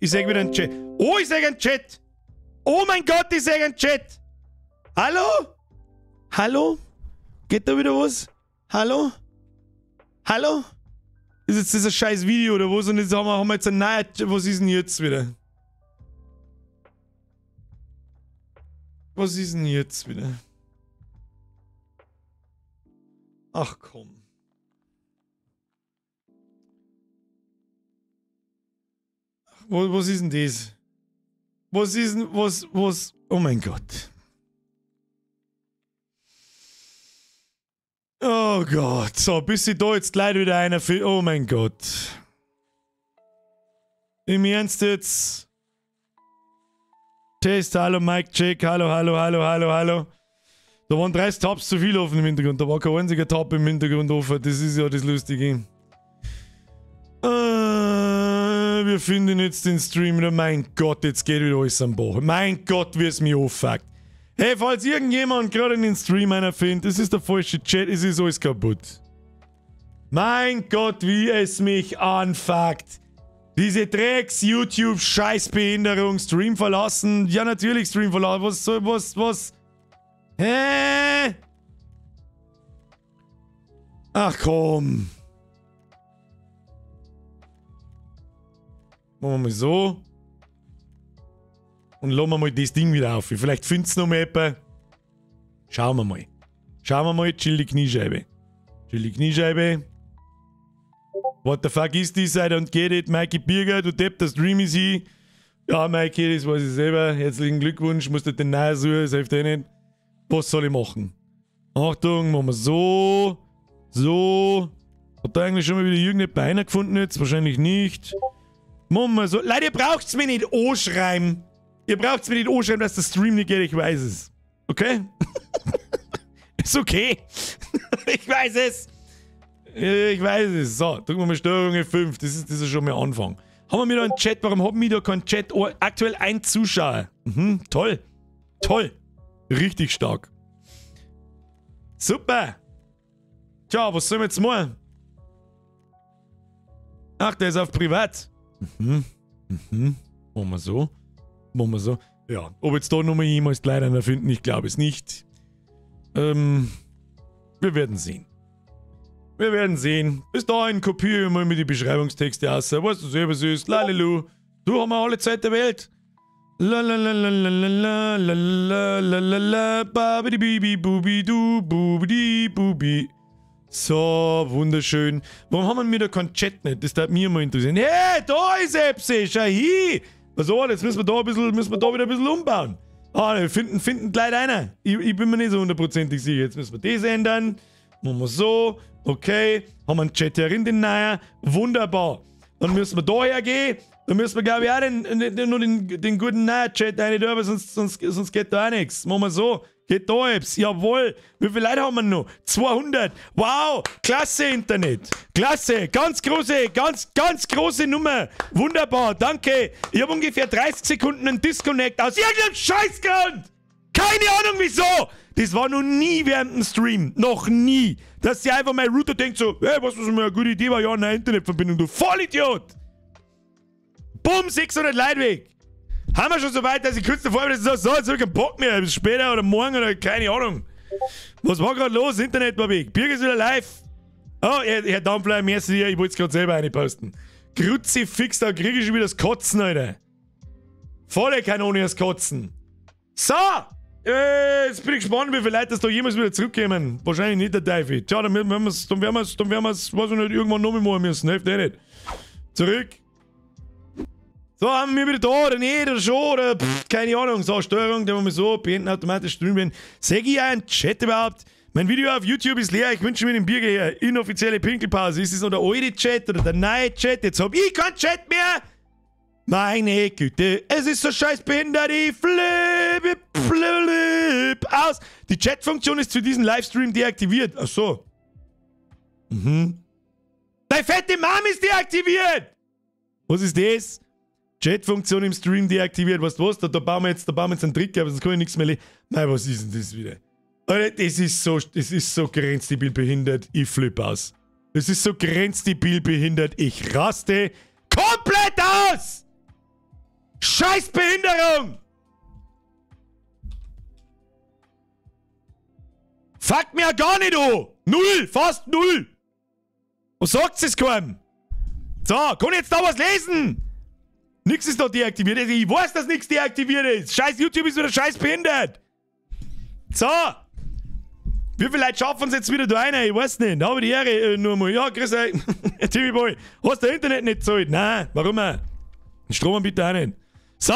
Ich sehe wieder einen Chat. Oh, ich sehe einen Chat. Oh mein Gott, ich sehe einen Chat. Hallo? Hallo? Geht da wieder was? Hallo? Hallo? Ist jetzt dieses scheiß Video oder was? Und jetzt haben wir jetzt ein neues... Was ist denn jetzt wieder? Was ist denn jetzt wieder? Ach komm. Was ist denn das? Was ist denn... Was... Oh mein Gott. Oh Gott. So, bis sie da jetzt gleich wieder einer für... Oh mein Gott. Im Ernst jetzt... Test, hallo, Mike, check, hallo. Da waren 30 Tabs zu viel offen im Hintergrund, da war kein einziger Tab im Hintergrund offen, das ist ja das Lustige. Wir finden jetzt den Stream wieder, mein Gott, jetzt geht wieder alles am Bach. Mein Gott, wie es mich auffuckt. Hey, falls irgendjemand gerade in den Stream einer findet, das ist der falsche Chat, es ist alles kaputt. Mein Gott, wie es mich anfuckt. Diese Drecks-YouTube-Scheißbehinderung, Stream verlassen. Ja, natürlich Stream verlassen. Was soll, was? Hä? Ach komm. Machen wir mal so. Und lassen wir mal das Ding wieder auf. Vielleicht findet es noch mal jemand. Schauen wir mal. Chill die Kniescheibe. What the fuck is this? I don't get it. Mikey Birger, du Depp, der Stream ist hier. Ja, Mikey, das weiß ich selber. Herzlichen Glückwunsch. Musst du den neuen suchen, das hilft eh nicht. Was soll ich machen? Achtung, machen wir so. So. Hat da eigentlich schon mal wieder irgendeine Beine gefunden jetzt? Wahrscheinlich nicht. Machen wir so. Leute, ihr braucht es mir nicht anschreiben. Dass der Stream nicht geht. Ich weiß es. Okay? Ist okay. Ich weiß es. So, drücken wir mal Steuerung F5. Das ist schon mal Anfang. Haben wir wieder einen Chat? Warum haben wir da keinen Chat? Oh, aktuell ein Zuschauer. Toll. Richtig stark. Super. Tja, was sollen wir jetzt machen? Ach, der ist auf Privat. Machen wir so. Ja, ob jetzt da nochmal jemals leider einer finden, ich glaube es nicht. Wir werden sehen. Bis dahin kopiere ich mal mit die Beschreibungstexte aus. Weißt du selber süß. Lalilu. Du haben wir alle Zeit der Welt. So, wunderschön. Warum haben wir da keinen Chat nicht? Das darf mich mal interessieren. Hey, da ist Epsi, schau hier. Was war das? Müssen wir da wieder ein bisschen umbauen. Wir finden gleich einer. Ich bin mir nicht so hundertprozentig sicher. Jetzt müssen wir das ändern. Machen wir so. Okay. Haben wir einen Chat herin, den neuen. Wunderbar. Dann müssen wir da hergehen. Dann müssen wir, glaube ich, auch den guten neuen Chat rein tun, sonst geht da auch nichts. Machen wir so. Geht da jetzt. Jawohl. Wie viele Leute haben wir noch? 200. Wow. Klasse Internet. Klasse. Ganz große Nummer. Wunderbar. Danke. Ich habe ungefähr 30 Sekunden einen Disconnect aus irgendeinem Scheißgrund. Keine Ahnung wieso. Das war noch nie während dem Stream. Noch nie. Dass sie einfach mein Router denkt so, hey, was mir eine gute Idee war, ja, eine Internetverbindung, du Vollidiot. Bumm, 600 Leute weg. Haben wir schon so weit, dass ich kurz davor bin, dass ich so, jetzt habe ich keinen Bock mehr. Bis später oder morgen oder keine Ahnung. Was war gerade los? Internet war weg. Birger ist wieder live. Oh, Herr Dampfler, merci dir. Ich wollte es gerade selber reinposten. Kruzifix, da kriege ich schon wieder das Kotzen, Alter. Volle Kanone das Kotzen. So. Jetzt bin ich gespannt, wie viele Leute das da jemals wieder zurückkommen. Wahrscheinlich nicht der Teufel. Tja, dann werden wir es, weiß ich nicht, irgendwann noch mal machen müssen. Hilft eh nicht. Zurück. So, haben wir wieder da oder nicht oder schon oder keine Ahnung. So, Steuerung, dann machen wir so, beenden automatisch streamen. Sehe ich ja einen Chat überhaupt? Mein Video auf YouTube ist leer, ich wünsche mir den Birger her. Inoffizielle Pinkelpause. Ist es noch der alte Chat oder der neue Chat? Jetzt hab ich keinen Chat mehr! Meine Güte, es ist so scheiß behindert, ich flip aus. Die Chat-Funktion ist für diesen Livestream deaktiviert. Ach so. Deine fette Mom ist deaktiviert! Was ist das? Chat-Funktion im Stream deaktiviert. Weißt du was? Da bauen wir jetzt einen Trick, aber sonst kann ich nichts mehr lesen. Nein, was ist denn das wieder? Alter, das ist so grenzdebil behindert. Ich flipp aus. Das ist so grenzdebil behindert. Ich raste komplett aus! Scheißbehinderung! Fuck mir gar nicht an! Null! Fast null! Was sagt es keinem? So, kann ich jetzt da was lesen? Nix ist da deaktiviert. Ich weiß, dass nichts deaktiviert ist. Scheiß YouTube ist wieder scheiß behindert. So. Wie viele Leute schaffen uns jetzt wieder da rein? Ich weiß nicht. Da habe ich die Ehre nur mal. Ja, grüß euch. Timmy Boy. Hast du das Internet nicht gezahlt? Nein. Warum? Den Strom bitte auch nicht. So.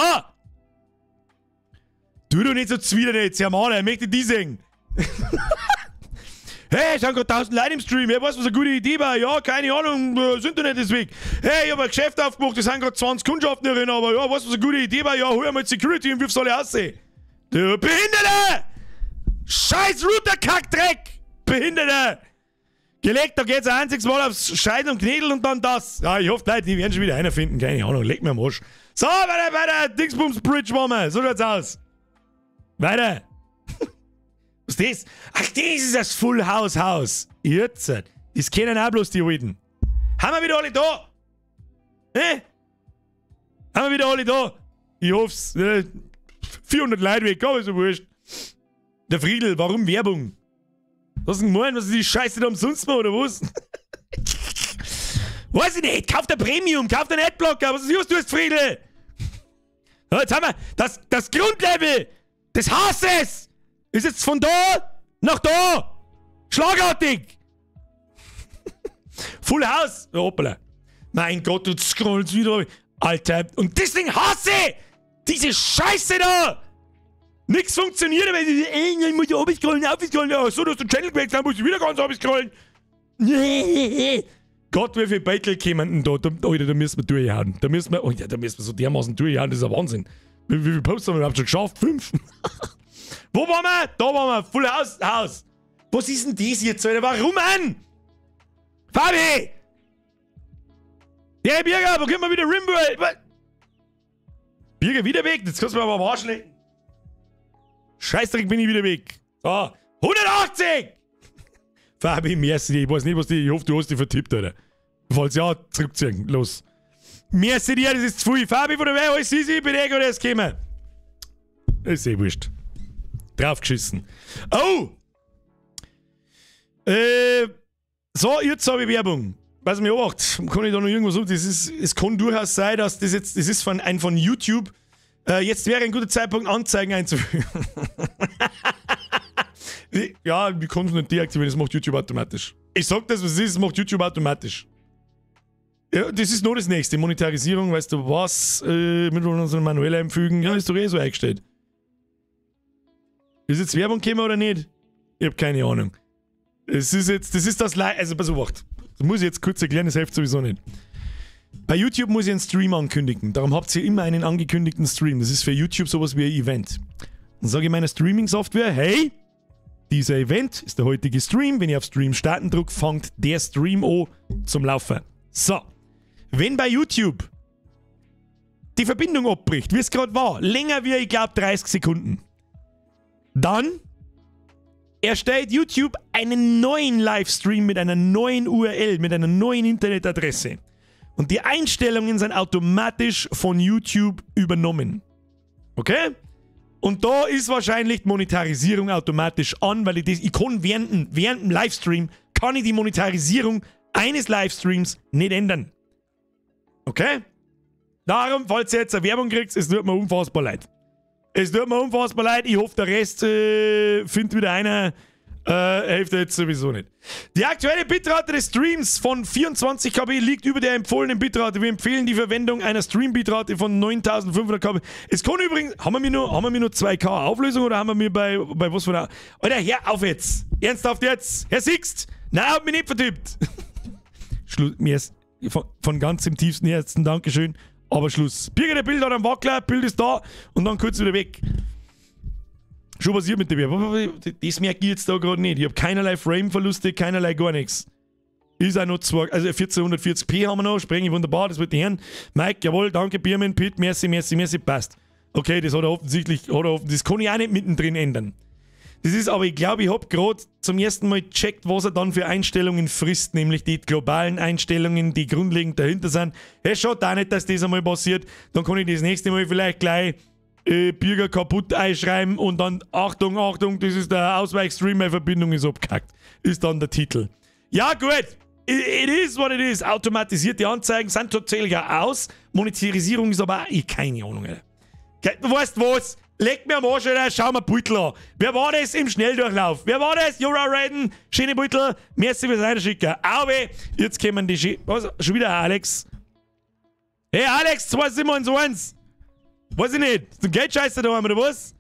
Tu doch nicht so zwider jetzt. Ja, Mann, ich möchte die singen. Hey, es sind gerade 1000 Leute im Stream. Ich weiß, was eine gute Idee war. Ja, keine Ahnung, das Internet ist weg. Hey, ich habe ein Geschäft aufgemacht, es sind gerade 20 Kundschaften drin, aber ja, weißt du, was eine gute Idee war? Ja, hol mal Security und wirf's alle aussehen. Du Behinderte! Scheiß Router-Kackdreck! Behinderte! Gelegt, da geht's ein einziges Mal aufs Scheiden und Knädel und dann das. Ja, ich hoffe, Leute, die werden schon wieder einer finden. Keine Ahnung, leg mir am Arsch. So, weiter, Dingsbums Bridge waren wir. So schaut's aus. Weiter. Was ist das? Ach, das ist das Full House Haus. Jetzt. Das kennen auch bloß die Alten. Haben wir wieder alle da? Haben wir wieder alle da? Ich hoff's. 400 Leute weg, aber so wurscht. Der Friedel, warum Werbung? Was denn gemeint? Was ist die Scheiße da umsonst mal, oder was? Weiß ich nicht. Kauft der Premium, kauft den Adblocker. Was ist du jetzt, Friedel? Ja, jetzt haben wir das Grundlevel des Hasses. Ist jetzt von da nach da. Schlagartig. Full House. Oh, hoppala. Mein Gott, du scrollst wieder. Alter. Und deswegen hasse ich diese Scheiße da. Nix funktioniert, weil ich muss ja abscrollen. Ja, so, du hast den Channel gewechselt, dann musst du wieder ganz abscrollen. Gott, wie viele Beitel kämen denn da? Alter, da müssen wir durchhauen. Da müssen wir so dermaßen durchhauen. Das ist ein Wahnsinn. Wie viele Posts haben wir überhaupt schon geschafft? 5. Wo waren wir? Da waren wir. Full House. Was ist denn das jetzt, Alter? Warum an? Fabi! Ja, Birger, wo können wir wieder Rimworld? Birger, wieder weg? Jetzt kannst du mir aber am Arsch lecken. Scheißdreck, bin ich wieder weg. So, 180! Fabi, merci. Ich weiß nicht, was die... Ich hoffe, du hast die vertippt, Alter. Falls ja, zurückziehen. Los. Merci dir, das ist zu viel. Fabi, von der Weih, alles easy, bin ich oder es gekommen. Ist eh wurscht. Draufgeschissen. Oh! So, jetzt habe ich Werbung. Was mir macht, kann ich da noch irgendwas sagen? Es kann durchaus sein, dass das ist von YouTube. Jetzt wäre ein guter Zeitpunkt, Anzeigen einzuführen. Ja, wir können es nicht deaktivieren, das macht YouTube automatisch. Ich sag das, was es ist, das macht YouTube automatisch. Ja, das ist noch das nächste. Monetarisierung, weißt du was? Mit unseren manuell einfügen. Ja, ist doch eh so eingestellt. Ist jetzt Werbung gekommen oder nicht? Ich hab keine Ahnung. Das ist das also pass auf, das muss ich jetzt kurz erklären, das hilft sowieso nicht. Bei YouTube muss ich einen Stream ankündigen. Darum habt ihr immer einen angekündigten Stream. Das ist für YouTube sowas wie ein Event. Dann sage ich meiner Streaming-Software, hey, dieser Event ist der heutige Stream. Wenn ich auf Stream starten drücke, fängt der Stream an zum Laufen. So. Wenn bei YouTube die Verbindung abbricht, wie es gerade war, länger wie, ich glaube, 30 Sekunden, dann erstellt YouTube einen neuen Livestream mit einer neuen URL, mit einer neuen Internetadresse. Und die Einstellungen sind automatisch von YouTube übernommen. Okay? Und da ist wahrscheinlich die Monetarisierung automatisch an, weil ich kann während dem Livestream kann ich die Monetarisierung eines Livestreams nicht ändern. Okay? Darum, falls ihr jetzt eine Werbung kriegt, es tut mir unfassbar leid. Es tut mir unfassbar leid. Ich hoffe, der Rest findet wieder einer. Hilft jetzt sowieso nicht. Die aktuelle Bitrate des Streams von 24 KB liegt über der empfohlenen Bitrate. Wir empfehlen die Verwendung einer Stream-Bitrate von 9500 KB. Es kann übrigens... Haben wir nur 2K Auflösung oder haben wir mir bei was von der... Alter, hör auf jetzt! Ernsthaft jetzt! Herr Sixt! Nein, hab mich nicht vertippt! Schluss. Mir ist von ganz im tiefsten Herzen Dankeschön. Aber Schluss. Birger, der Bild hat einen Wackler, Bild ist da und dann kurz wieder weg. Schon passiert mit dem. Das merke ich jetzt da gerade nicht. Ich habe keinerlei Frame-Verluste, keinerlei gar nichts. Ist auch noch zwei, also 1440p haben wir noch, sprenge ich wunderbar, das wird die Herren. Mike, jawohl, danke, Birmen, Pitt, merci, passt. Okay, das kann ich auch nicht mittendrin ändern. Das ist aber, ich glaube, ich habe gerade zum ersten Mal gecheckt, was er dann für Einstellungen frisst, nämlich die globalen Einstellungen, die grundlegend dahinter sind. Hey, schaut auch nicht, dass das einmal passiert. Dann kann ich das nächste Mal vielleicht gleich Bürger kaputt einschreiben und dann Achtung, Achtung, das ist der Ausweichstream, meine Verbindung ist abgehackt. Ist dann der Titel. Ja, gut. It is what it is. Automatisierte Anzeigen sind tatsächlich auch aus. Monetarisierung ist aber auch keine Ahnung, Alter. Du weißt was? Leg mir am Arsch, Alter, schau mir Beutel an. Wer war das im Schnelldurchlauf? Wer war das? Jura Redden, schöne Beutel, merci fürs Reinschicken. Aber jetzt kommen die was? Schon wieder Alex. Hey Alex, 2711. Weiß ich nicht. Ist ein Geldscheißer da haben, oder was?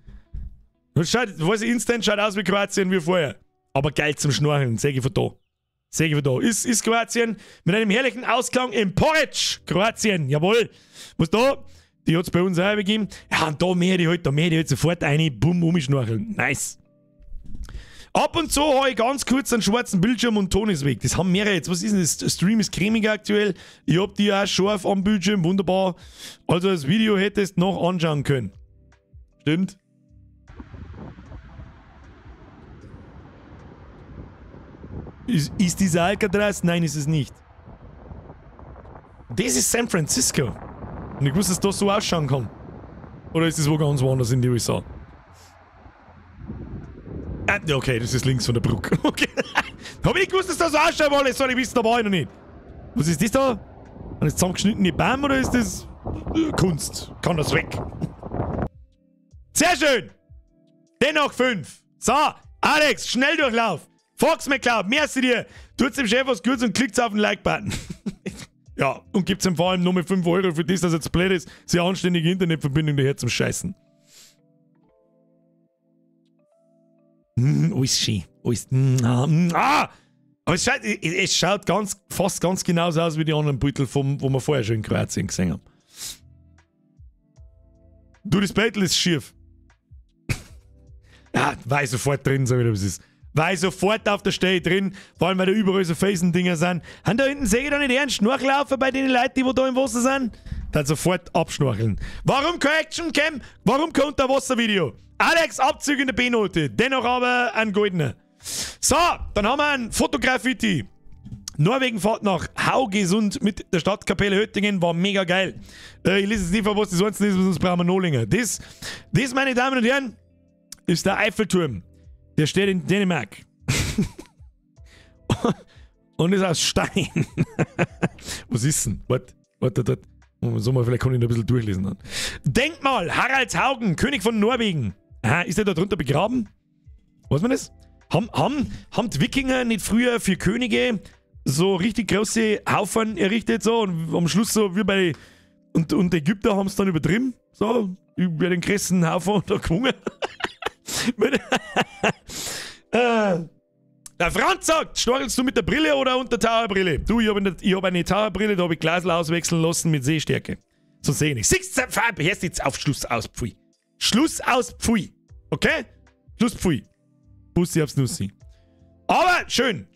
Das schaut, weiß ich, Instant schaut aus wie Kroatien wie vorher. Aber geil zum Schnorcheln, sag ich von da. Sag ich von da. Ist Kroatien mit einem herrlichen Ausklang im Porridge. Kroatien, jawohl. Was da? Die hat's bei uns auch gegeben. Ja, und da mehr die halt sofort eine, bumm, umschnorcheln. Nice. Ab und zu habe ich ganz kurz einen schwarzen Bildschirm und Ton ist weg. Das haben mehrere jetzt. Was ist denn das? Der Stream ist cremig aktuell. Ich hab die auch scharf am Bildschirm. Wunderbar. Also das Video hättest noch anschauen können. Stimmt? Ist dieser Alcatraz? Nein, ist es nicht. Das ist San Francisco. Und ich wusste, dass das so ausschauen kann. Oder ist das wo ganz woanders in die USA? Okay, das ist links von der Brücke. Okay. Hab ich nicht gewusst, dass das so ausschaut, weil ich soll ich wissen, da war ich noch nicht. Was ist das da? Sind das zusammengeschnittene Bäume oder ist das Kunst? Kann das weg? Sehr schön! Dennoch 5. So, Alex, Schnelldurchlauf. Fox McCloud, merci dir. Tut's dem Chef was Gutes und klickt's auf den Like-Button. Ja, und gibt's ihm vor allem nur mit 5 Euro für das, dass er jetzt blöd ist, sehr anständige Internetverbindung daher zum Scheißen. Alles schön. Alles. Aber es schaut fast ganz genauso aus wie die anderen Beutel, wo wir vorher schon in Kroatien gesehen haben. Du, das Beutel ist schief. Ja, war ich sofort drin, so wie das ist. War ich sofort auf der Stelle drin, vor allem weil da überall so Felsen-Dinger sind. Haben da hinten, sehe ich da nicht ernst Schnorchelaufen bei den Leuten, die da im Wasser sind? Dann sofort abschnorcheln. Warum kein Action-Cam? Warum kein Unterwasser-Video? Alex, Abzüge in der B-Note. Dennoch aber ein goldener. So, dann haben wir ein Fotograffiti. Norwegen fährt nach Haugesund mit der Stadtkapelle Höttingen. War mega geil. Ich lese jetzt nicht vor, was das sonst ist, sonst brauchen wir noch länger. Das, meine Damen und Herren, ist der Eiffelturm. Der steht in Dänemark. Und ist aus Stein. Was ist denn? Warte. So mal, vielleicht kann ich noch ein bisschen durchlesen dann. Denkmal, Haraldshaugen, König von Norwegen. Aha, ist der da drunter begraben? Weiß man das? Haben die Wikinger nicht früher für Könige so richtig große Haufen errichtet so und am Schluss so wie bei und die Ägypter haben es dann übertrieben so über den größten Haufen da gewungen. Der Franz sagt, schnorchelst du mit der Brille oder unter Tauerbrille? Du, ich hab eine Tauerbrille, da habe ich Glasl auswechseln lassen mit Sehstärke. So sehe ich nicht. 16 Farbe, hörst jetzt auf Schluss aus, Pfui. Schluss aus, Pfui. Okay? Schluss, Pfui. Bussi aufs Nussi. Aber schön.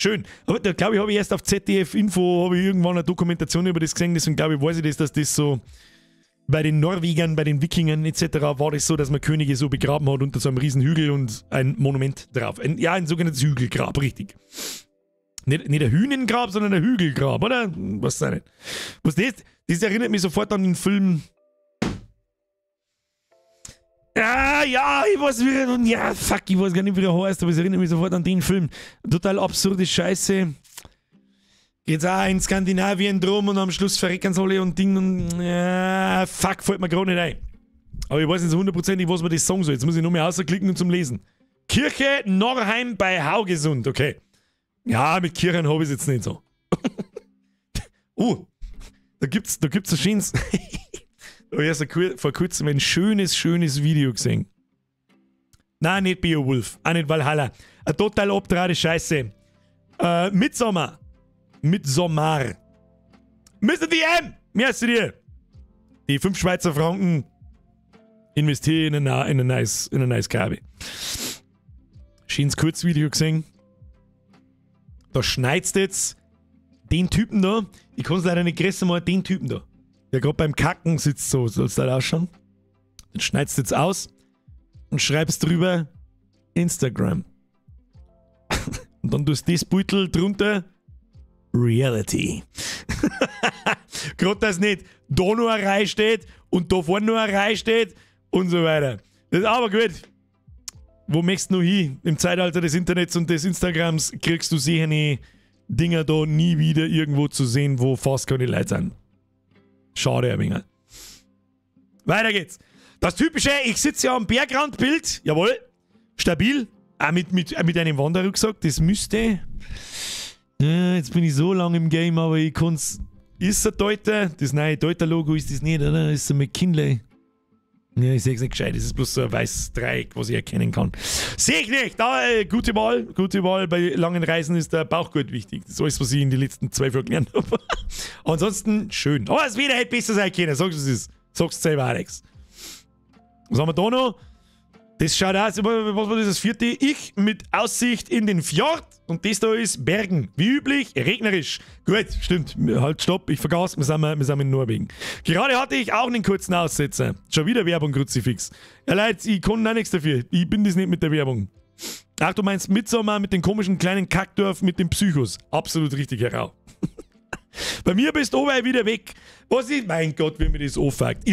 Aber da glaube ich, habe ich erst auf ZDF Info habe ich irgendwann eine Dokumentation über das gesehen, deswegen glaube ich, weiß ich das, dass das so bei den Norwegern, bei den Wikingern etc. war das so, dass man Könige so begraben hat unter so einem riesen Hügel und ein Monument drauf. Ein sogenanntes Hügelgrab, richtig. Nicht ein Hünengrab, sondern ein Hügelgrab, oder? Was sei nicht. Was das erinnert mich sofort an den Film. Ja, ich weiß wieder. Ja, fuck, ich weiß gar nicht, wie der heißt, aber es erinnert mich sofort an den Film. Total absurde Scheiße. Geht's auch in Skandinavien drum und am Schluss verrecken sie alle und Ding und fuck, fällt mir gerade nicht ein. Aber ich weiß nicht so hundertprozentig, was man das sagen soll. Jetzt muss ich nur mehr ausklicken und zum Lesen. Kirche Norheim bei Haugesund, okay. Ja, mit Kirchen habe ich es jetzt nicht so. Da gibt's ein schönes. Da habe ich erst vor kurzem ein schönes Video gesehen. Nein, nicht Beowulf, auch nicht Valhalla. Eine total abtrade Scheiße. Midsommar. Mr. DM, merci dir. Die 5 Schweizer Franken investiere in ein nice Kabel. Schönes Kurzvideo gesehen. Da schneidest jetzt den Typen da. Ich kann es leider nicht größer machen, den Typen da. Der gerade beim Kacken sitzt, so soll es da ausschauen. Den schneidest du jetzt aus und schreibst drüber Instagram. Und dann tust du das Beutel drunter Reality. Gerade, dass nicht da noch eine Reihe steht und da vorne noch eine Reihe steht und so weiter. Das ist aber gut. Wo möchtest du noch hin? Im Zeitalter des Internets und des Instagrams kriegst du sicher Dinger da nie wieder irgendwo zu sehen, wo fast keine Leute sind. Schade, ein wenig. Weiter geht's. Das typische, ich sitze ja am Bergrandbild, jawohl, stabil, auch mit einem Wanderrucksack, das müsste, ja, jetzt bin ich so lange im Game, aber ich kann's, ist ein Deuter, das neue Deuter-Logo ist das nicht, oder? Ist ein McKinley. Ja, ich sehe es nicht gescheit, das ist bloß so ein weißes Dreieck, was ich erkennen kann. Sehe ich nicht, aber gute Wahl, bei langen Reisen ist der Bauchgurt wichtig. Das ist alles, was ich in den letzten 2 Folgen gelernt habe. Ansonsten schön. Aber es wieder hätte besser sein können, sagst du es. Sagst du selber, Alex. Was haben wir da noch? Das schaut aus, was war das 4.? Ich mit Aussicht in den Fjord und das da ist Bergen. Wie üblich, regnerisch. Gut, stimmt. Halt, stopp, ich vergaß, wir sind in Norwegen. Gerade hatte ich auch einen kurzen Aussetzer. Schon wieder Werbung, Kruzifix. Ja, Leute, ich kann auch nichts dafür. Ich bin das nicht mit der Werbung. Ach, du meinst Midsommar mit dem komischen kleinen Kackdorf mit den Psychos. Absolut richtig, Herr. Bei mir bist du aber wieder weg. Was ist, mein Gott, wie mir das anfängt.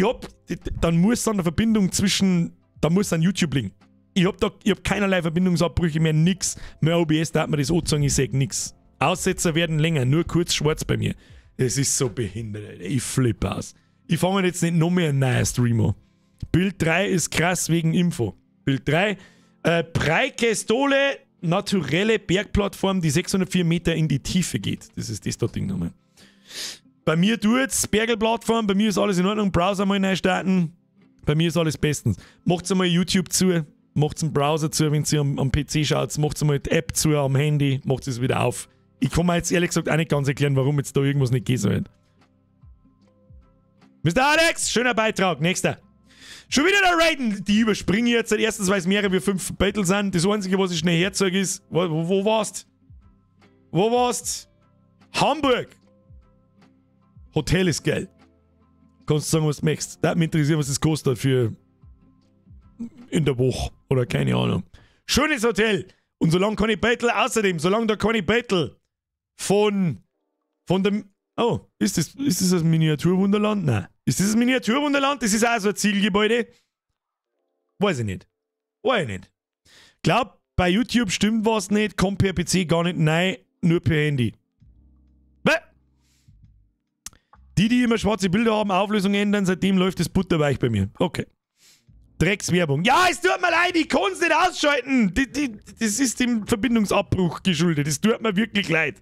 Dann muss dann eine Verbindung zwischen, da muss dann YouTube liegen. Ich hab keinerlei Verbindungsabbrüche mehr, nix. Mehr OBS, da hat man das angezogen, ich sag nix. Aussetzer werden länger, nur kurz schwarz bei mir. Es ist so behindert, Alter. Ich flippe aus. Ich fange jetzt nicht noch mehr einen neuen Streamer. Bild 3 ist krass wegen Info. Bild 3, Preikestole, naturelle Bergplattform, die 604 Meter in die Tiefe geht. Das ist das Ding nochmal. Bei mir tut's, Bergelplattform, bei mir ist alles in Ordnung, Browser mal neu starten. Bei mir ist alles bestens. Macht's einmal YouTube zu, macht's einen Browser zu, wenn ihr am PC schaut, macht's einmal die App zu am Handy, macht's es wieder auf. Ich kann mir jetzt ehrlich gesagt auch nicht ganz erklären, warum jetzt da irgendwas nicht gehen soll. Mr. Alex, schöner Beitrag, nächster. Schon wieder der Raiden, die überspringe ich jetzt. Erstens, weil es mehrere wie 5 Battle sind. Das Einzige, was ich schnell herzeige, ist, wo warst? Wo warst? Hamburg. Hotel ist geil. Kannst du sagen, was du möchtest. Da mich interessiert, was es kostet für in der Woche oder keine Ahnung. Schönes Hotel. Und solange kann ich Battle, außerdem, solange da kann ich Battle von dem. Oh, ist das ein Miniaturwunderland? Nein. Ist das ein Miniaturwunderland? Das ist auch so ein Zielgebäude? Weiß ich nicht. Glaub, bei YouTube stimmt was nicht, kommt per PC gar nicht rein, nur per Handy. Die immer schwarze Bilder haben, Auflösung ändern, seitdem läuft das butterweich bei mir. Okay. Dreckswerbung. Ja, es tut mir leid, ich kann es nicht ausschalten. Das ist dem Verbindungsabbruch geschuldet. Das tut mir wirklich leid.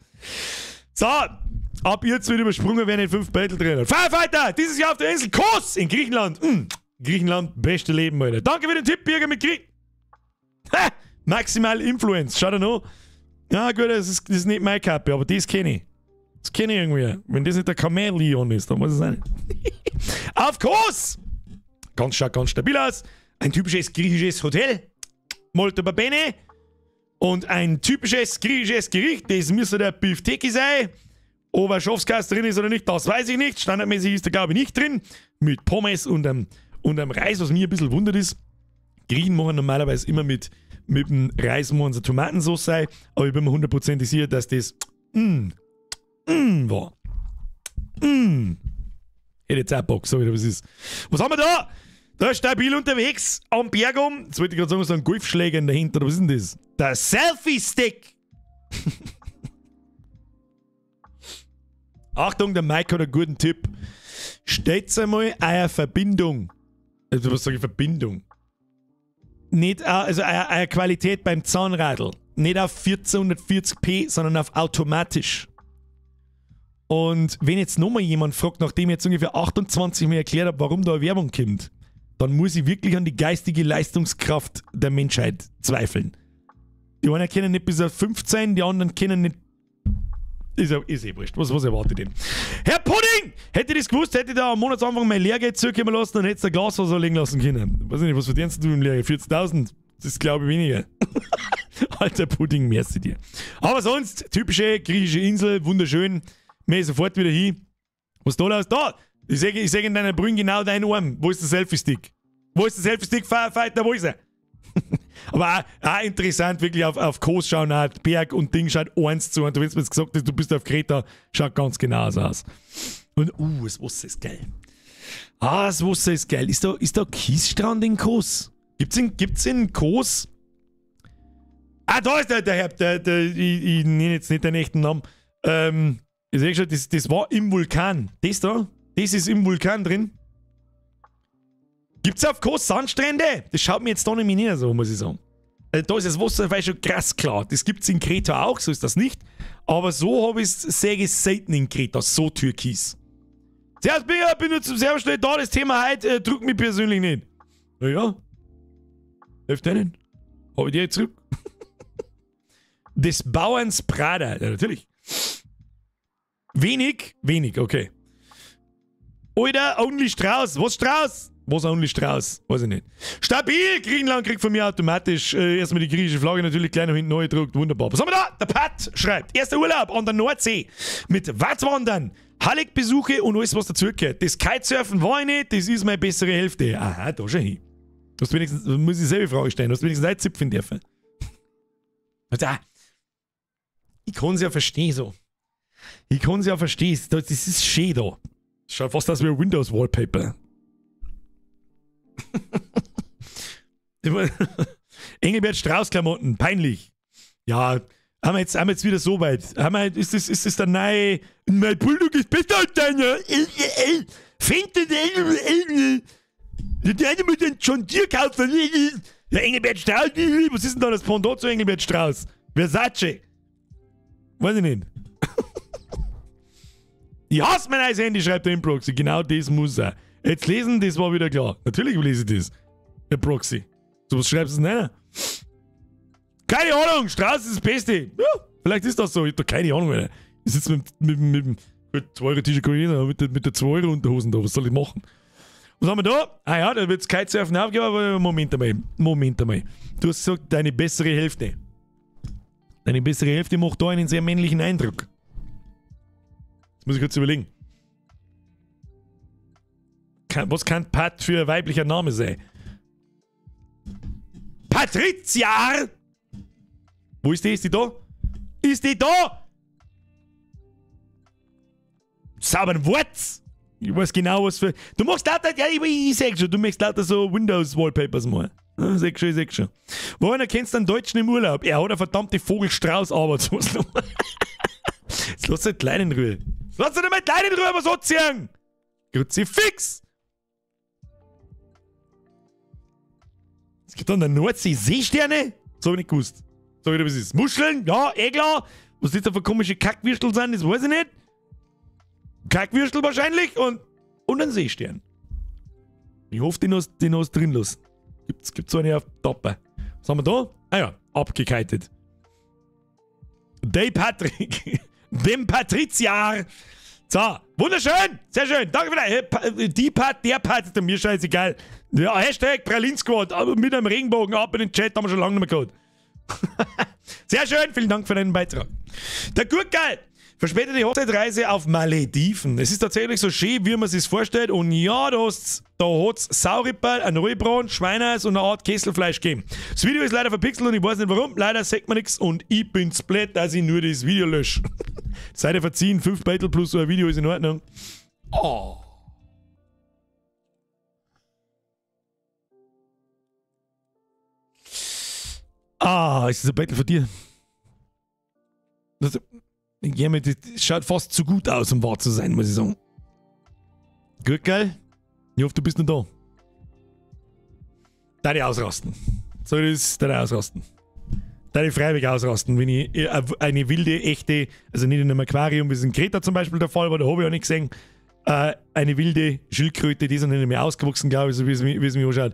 So, ab jetzt wird übersprungen, wer in 5 Battle drin hat. Firefighter, dieses Jahr auf der Insel Kos in Griechenland. Griechenland, beste Leben, Alter. Danke für den Tipp, Bürger mit Krieg. Ha, maximal Influence, schau dir noch. Ja gut, das ist nicht meine Kappe, aber das kenne ich. Das kenne ich irgendwie. Wenn das nicht der Chamäleon ist, dann muss es sein. Auf Kos! Schaut ganz stabil aus. Ein typisches griechisches Hotel. Molto bene. Und ein typisches griechisches Gericht, das müsste der Bifteki sein. Ob ein Schafskäse drin ist oder nicht, das weiß ich nicht. Standardmäßig ist der, glaube ich, nicht drin. Mit Pommes und einem Reis, was mir ein bisschen wundert ist. Griechen machen normalerweise immer mit dem Reis machen sie Tomatensauce sein. Aber ich bin mir 100% sicher, dass das war. Hätte jetzt auch Bock, sag ich dir, was ist. Was haben wir da? Da ist stabil unterwegs am Berg um. Jetzt wollte ich gerade sagen, so ein Golfschläger dahinter. Was ist denn das? Der Selfie-Stick! Achtung, der Mike hat einen guten Tipp. Stellt einmal eine Verbindung. Also, was sage ich, Verbindung? Nicht, also eine Qualität beim Zahnradl. Nicht auf 1440p, sondern auf automatisch. Und wenn jetzt nochmal jemand fragt, nachdem ich jetzt ungefähr 28 Mal erklärt habe, warum da eine Werbung kommt, dann muss ich wirklich an die geistige Leistungskraft der Menschheit zweifeln. Die einen kennen nicht bis auf 15, die anderen kennen nicht. Ist eh wurscht. Was erwartet ihr denn? Herr Pudding! Hätte ich das gewusst, hätte ich da am Monatsanfang mein Lehrgeld zurückkommen lassen, dann hätte es der Glaswasser legen lassen können. Weiß ich nicht, was verdienst du im Lehrgeld? 40.000? Das ist, glaube ich, weniger. Alter Pudding, merci dir. Aber sonst, typische griechische Insel, wunderschön. Mehr sofort wieder hin. Was da los? Da! Ich sag in deiner Brühe genau deinen Arm. Wo ist der Selfie-Stick? Wo ist der Selfie-Stick, Firefighter? Wo ist er? Aber auch interessant, wirklich auf Kos schauen, auch Berg und Ding schaut eins zu. Und du hast mir jetzt gesagt, du bist auf Kreta, schaut ganz genau so aus. Und, das Wasser ist geil. Das Wasser ist geil. Ist da Kiesstrand in Kos? Gibt's in Kos? Da ist der Herr, ich nenne jetzt nicht den echten Namen. Ich sehe schon, das war im Vulkan. Das ist im Vulkan drin. Gibt's auf Kos Sandstrände? Das schaut mir jetzt da nicht mehr so, muss ich sagen. Da ist das Wasser schon krass klar. Das gibt's in Kreta auch, so ist das nicht. Aber so habe ich es sehr selten in Kreta, so türkis. Servus, bin nur zum Servus schnell da. Das Thema heute drückt mich persönlich nicht. Naja. Hilft einen? Habe ich dir jetzt zurück? Des Bauerns Prada. Ja, natürlich. Wenig, okay. Oder Only Strauß. Was Strauß? Was Only Strauß? Weiß ich nicht. Stabil! Griechenland kriegt von mir automatisch erstmal die griechische Flagge natürlich gleich noch hinten neu gedruckt. Wunderbar. Was haben wir da? Der Pat schreibt: Erster Urlaub an der Nordsee mit Wattwandern, Halleck-Besuche und alles, was dazugehört. Das Kitesurfen war ich nicht, das ist meine bessere Hälfte. Aha, da schon hin. Du hast wenigstens, muss ich selber Frage stellen, du hast wenigstens nicht zipfen dürfen. Also, ich kann es ja verstehen so. Das ist schön da. Schaut fast aus wie ein Windows-Wallpaper. Engelbert Strauß-Klamotten, peinlich. Ja, haben wir jetzt wieder so weit. Ist das der neue. Mein Bulldog ist besser als deiner. Fängt der eine muss den John Deere kaufen. Ja, Engelbert Strauß, was ist denn da das Pendant zu Engelbert Strauß? Versace. Weiß ich nicht. Ich hasse mein neues Handy, schreibt der Inproxy. Genau das muss er. Jetzt lesen, das war wieder klar. Natürlich lese ich das. Der Proxy. So was schreibst du nicht? Keine Ahnung, Strauß ist das Beste. Ja, vielleicht ist das so. Ich hab doch keine Ahnung, Alter. Ich sitze mit 2 Euro T-Shirt mit der 2 Euro Unterhosen da. Was soll ich machen? Was haben wir da? Ah ja, da wird es Kitesurfen aufgeben, aber Moment einmal. Du hast gesagt, deine bessere Hälfte. Deine bessere Hälfte macht da einen sehr männlichen Eindruck. Jetzt muss ich kurz überlegen. Was kann Pat für ein weiblicher Name sein? Patricia! Wo ist die? Ist die da? Ist die da? Sauberen Worts! Ich weiß genau, was für. Du machst lauter. Ja, ich sag schon, du machst lauter so Windows-Wallpapers mal. Ja, sag schon. Woran erkennst du einen Deutschen im Urlaub? Er hat eine verdammte Vogelstrauß-Arbeit. Jetzt lass den Kleinen in Ruhe. Lass den mal Kleinen in Ruhe, was anziehen! Kruzifix! Es gibt an der Nordsee Seesterne? Das hab ich nicht gewusst. Sag ich dir, was ist. Muscheln? Ja, klar. Was das da für komische Kackwürstel sind, das weiß ich nicht. Kackwürstel wahrscheinlich und ein Seestern. Ich hoffe, den hast du drin lassen. Gibt's so eine auf Topper. Was haben wir da? Ah ja, abgekitet. Patrick. Dem Patriziar. So, wunderschön. Sehr schön. Danke für der Pat ist mir scheißegal. Ja, Hashtag Pralinsquad, aber mit einem Regenbogen ab in den Chat haben wir schon lange nicht mehr gehabt. Sehr schön, vielen Dank für deinen Beitrag. Der Gurtgeil. Verspätete Hochzeitreise auf Malediven. Es ist tatsächlich so schön, wie man sich vorstellt. Und ja, da hat's Sauripperl, ein Rollbraten, Schweineis und eine Art Kesselfleisch gegeben. Das Video ist leider verpixelt und ich weiß nicht warum. Leider sagt man nichts und ich bin spät, dass ich nur das Video lösche. Seid ihr verziehen, 5 Battle plus so ein Video ist in Ordnung. Oh. Ist das ein Battle für dir? Das schaut fast zu gut aus, um wahr zu sein, muss ich sagen. Gut, geil. Ich hoffe, du bist noch da. Deine ausrasten. So, das ist deine ausrasten. Deine freiwillig ausrasten, wenn ich eine wilde, echte, also nicht in einem Aquarium, wie es in Kreta zum Beispiel der Fall war, da habe ich auch nicht gesehen, eine wilde Schildkröte, die ist noch nicht mehr ausgewachsen, glaube ich, so wie es mich anschaut,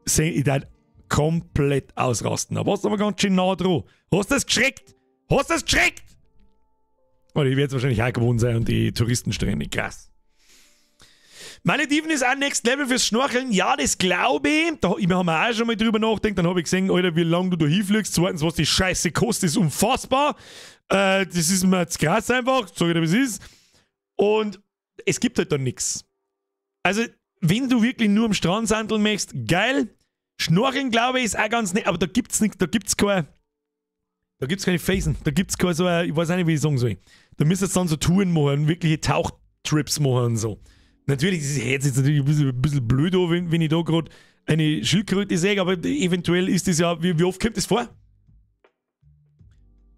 ich darf komplett ausrasten. Aber hast du aber ganz schön nah dran. Hast du das geschreckt? Oder ich werde es wahrscheinlich auch gewohnt sein und die Touristenstrände. Krass. Malediven ist auch Next Level fürs Schnorcheln. Ja, das glaube ich. Da haben wir auch schon mal drüber nachgedacht. Dann habe ich gesehen, Alter, wie lange du da hinfliegst. Zweitens, was die Scheiße kostet, ist unfassbar. Das ist mir zu krass einfach. Sag ich dir, was ist. Und es gibt halt da nichts. Also, wenn du wirklich nur am Strand sandeln möchtest, geil. Schnorcheln, glaube ich, ist auch ganz nett, aber da gibt's nichts, da gibt's keine Phasen, da gibt's keine so, ich weiß auch nicht, wie ich sagen soll. Da müsst ihr jetzt dann so Touren machen, wirkliche Tauchtrips machen und so. Natürlich, das ist jetzt natürlich ein bisschen blöd, wenn ich da gerade eine Schildkröte sehe, aber eventuell ist das ja, wie oft kommt das vor?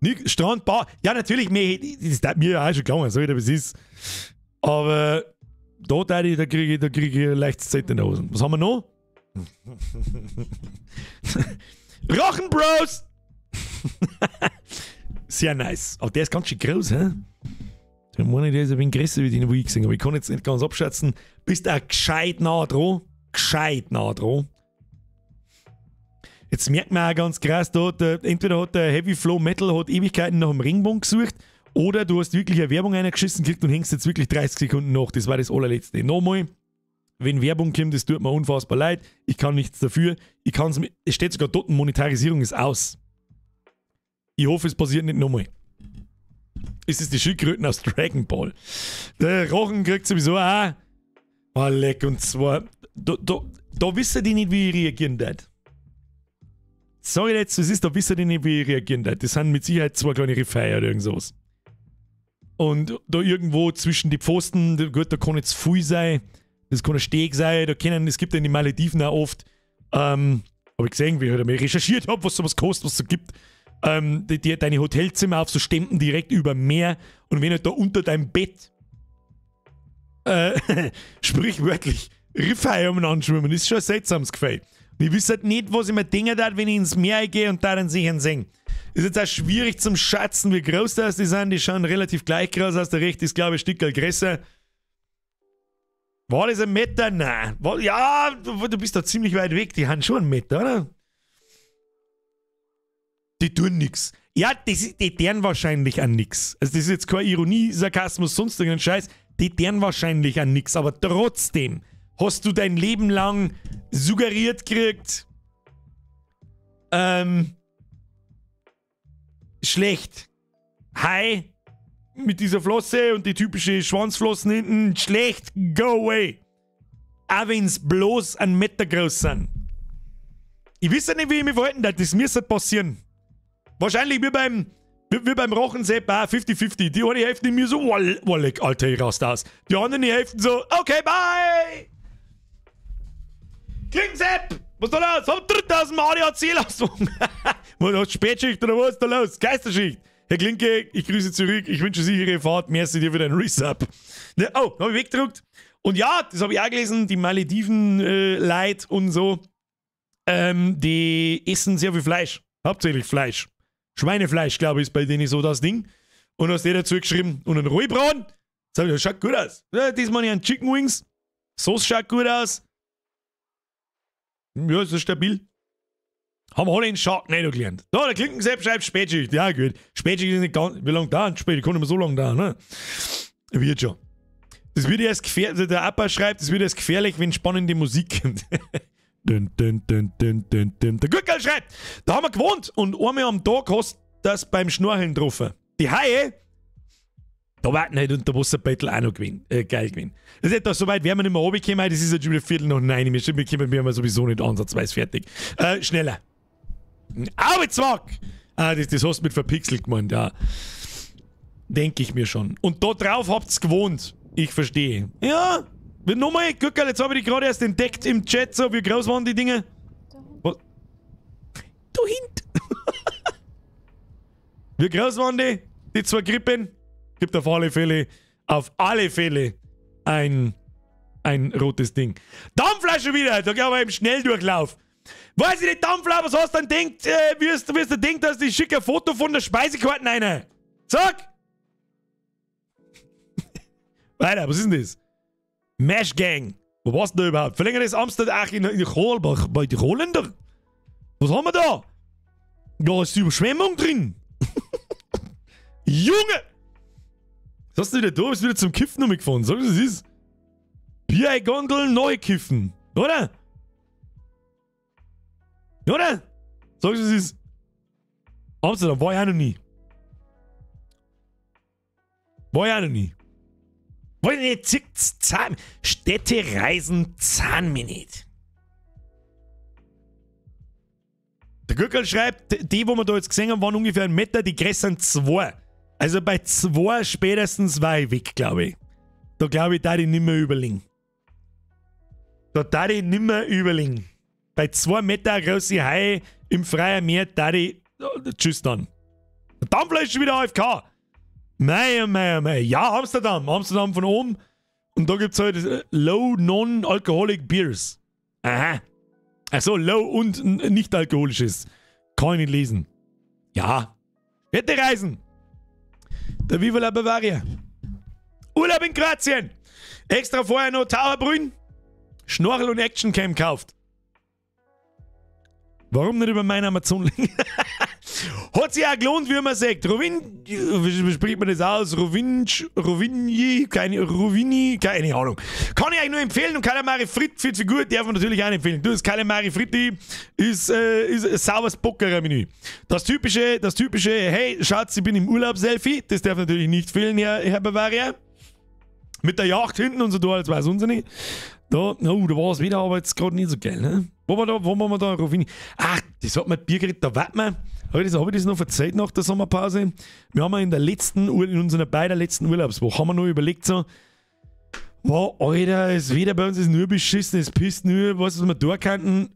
Nicht Strand, Bar, ja natürlich, das ist mir ja auch schon klar, so wie das ist. Aber da kriege ich ein leichtes Zeit in der Hose. Was haben wir noch? Rochenbros! Sehr nice. Aber der ist ganz schön groß, hä? Der meine, der ist ein wenig größer wie den, wo ich gesehen habe. Ich kann jetzt nicht ganz abschätzen. Bist auch gescheit nah dran. Gescheit nah dran. Jetzt merkt man auch ganz krass, entweder hat der Heavy Flow Metal hat Ewigkeiten nach dem Ringbogen gesucht, oder du hast wirklich eine Werbung reingeschissen gekriegt und hängst jetzt wirklich 30 Sekunden nach. Das war das allerletzte. Nochmal, wenn Werbung kommt, das tut mir unfassbar leid. Ich kann nichts dafür. Es steht sogar dort, Monetarisierung ist aus. Ich hoffe, es passiert nicht nochmal. Es ist die Schildkröten aus Dragon Ball. Der Rochen kriegt sowieso auch. Oh, leck, und zwar, da wissen die nicht, wie ich reagieren darf. Sorry jetzt, es ist, da wissen die nicht, wie ich reagieren darf. Das sind mit Sicherheit zwei kleine Riffeier oder irgend sowas. Und da irgendwo zwischen die Pfosten, gut, da kann jetzt viel sein, das kann ein Steg sein, es gibt ja in den Malediven auch oft, habe ich gesehen, wie ich halt mal recherchiert habe, was sowas kostet, was es so gibt, deine Hotelzimmer auf so Ständen direkt über Meer, und wenn halt da unter deinem Bett sprichwörtlich Riffeier umeinander schwimmen, ist schon ein seltsames Gefühl. Und ich weiß halt nicht, was ich mir denken darf, wenn ich ins Meer gehe und da dann sich sehen. Ist jetzt auch schwierig zum Schätzen, wie groß das die sind. Die schauen relativ gleich groß aus. Der rechte ist, glaube ich, ein Stück größer. War das ein Meter? Nein. Ja, du bist da ziemlich weit weg. Die haben schon einen Meter, oder? Die tun nix. Ja, die deren wahrscheinlich an nix. Also das ist jetzt keine Ironie, Sarkasmus, sonst irgendein Scheiß. Die deren wahrscheinlich an nix. Aber trotzdem hast du dein Leben lang suggeriert gekriegt, schlecht. Hi, mit dieser Flosse und die typische Schwanzflossen hinten, schlecht, go away. Auch wenn es bloß ein Meter groß sind. Ich weiß ja nicht, wie ich mich verhalten darf, das müsste passieren. Wahrscheinlich wie beim Rochensepp auch 50-50. Die eine Hälfte mir so, walleck, Alter, ich rast aus. Die anderen die Hälfte so, okay, bye! Klingensepp! Was ist da los? Hab 3000 Mal ADAC-Leistung! Was, Spätschicht oder was ist da los? Geisterschicht! Herr Klinke, ich grüße zurück. Ich wünsche sichere Fahrt. Merci dir für deinen Resub. Oh, hab ich weggedruckt. Und ja, das habe ich auch gelesen. Die Malediven-Leute und so, die essen sehr viel Fleisch. Hauptsächlich Fleisch. Schweinefleisch, glaube ich, ist bei denen so das Ding. Und hast der dazu geschrieben, und ein Rohbraten. Sag ich, das schaut gut aus. Ja, diesmal nicht an Chicken Wings. Sauce schaut gut aus. Ja, ist das stabil. Haben alle in Sharknado gelernt. Da, der Klinkensepp schreibt Spätschicht. Ja, gut. Spätschicht ist nicht ganz. Wie lange dauert spät? Ich kann nicht mehr so lange dauern, ne? Wird schon. Das wird erst gefährlich. Der Appa schreibt, das wird erst gefährlich, wenn spannende Musik kommt. Dun, dun, dun, dun, dun, dun. Der Gürtel schreibt, da haben wir gewohnt und einmal am Tag hast du das beim Schnorcheln getroffen. Die Haie, da warten halt unter Wasserbettel auch noch geil gewinnen. Das ist etwas, so weit werden wir nicht mehr runtergekommen, das ist jetzt schon wieder 8:45. Wir haben sowieso nicht ansatzweise fertig. Schneller. Arbeitswag! Das hast du mit verpixelt gemeint, ja. Denke ich mir schon. Und da drauf habt's gewohnt. Ich verstehe. Ja, nochmal, guck mal, jetzt habe ich die gerade erst entdeckt im Chat, so wie groß waren die Dinge? Was? Du Hint! Wie groß waren die? Die zwei Krippen? Gibt auf alle Fälle ein rotes Ding. Dampflasche wieder, da gehen wir im Schnelldurchlauf. Weiß ich nicht, Dampfler, was hast du dann denkt, wirst du denken, dass ich schicke ein Foto von der Speisekarte rein? Sag! Weiter, was ist denn das? Mesh Gang. Wo warst du da überhaupt? Verlängertes Amsterdam, ach, in Kohlbach, bei den Holländer. Was haben wir da? Da ist die Überschwemmung drin. Junge! Was hast du wieder da? Bist du wieder zum Kiffen umgefahren? Sag, was das ist? Bier-Gondel neu kiffen. Oder? Oder? Sag, was das ist? Amsterdam war ich auch noch nie. Wollen die Städtereisen zahlen mir nicht. Der Gürkel schreibt, die, wo wir da jetzt gesehen haben, waren ungefähr 1 Meter, die größeren 2. Also bei 2 spätestens war ich weg, glaube ich. Da glaube ich, da ich nicht mehr überlegen. Bei 2 Meter große Haie im freien Meer, da ich. Tschüss dann. Der Dampfler ist schon wieder AFK. Mei. Ja, Amsterdam von oben. Und da gibt es halt Low Non-Alcoholic Beers. Aha. Also low und nicht alkoholisches. Kann ich nicht lesen. Ja. Wette reisen. Der Viva la Bavaria. Urlaub in Kroatien. Extra vorher noch Tauerbrünn, Schnorchel und Actioncam gekauft. Warum nicht über meinen Amazon-Link? Hat sich auch gelohnt, wie man sagt. Wie spricht man das aus? Rovini, keine Ahnung. Kann ich euch nur empfehlen und Calamari Fritti für die Figur darf man natürlich auch empfehlen. Das Calamari Fritti ist ein sauberes Bockerer-Menü. Das typische, hey, Schatz, ich bin im Urlaub-Selfie, das darf natürlich nicht fehlen, Herr Bavaria. Mit der Yacht hinten und so, da als weiß uns nicht. Da war es wieder, aber jetzt gerade nicht so geil, ne? Wo waren wir da? Rovini? Ach, das hat mir Bier geredet, da warten wir. Habe ich das noch verzeiht nach der Sommerpause? Wir haben in unserer beiden letzten Urlaubswoche, haben wir noch überlegt so, wow, Alter, es wieder bei uns ist nur beschissen, es pisst nur, was wir da könnten,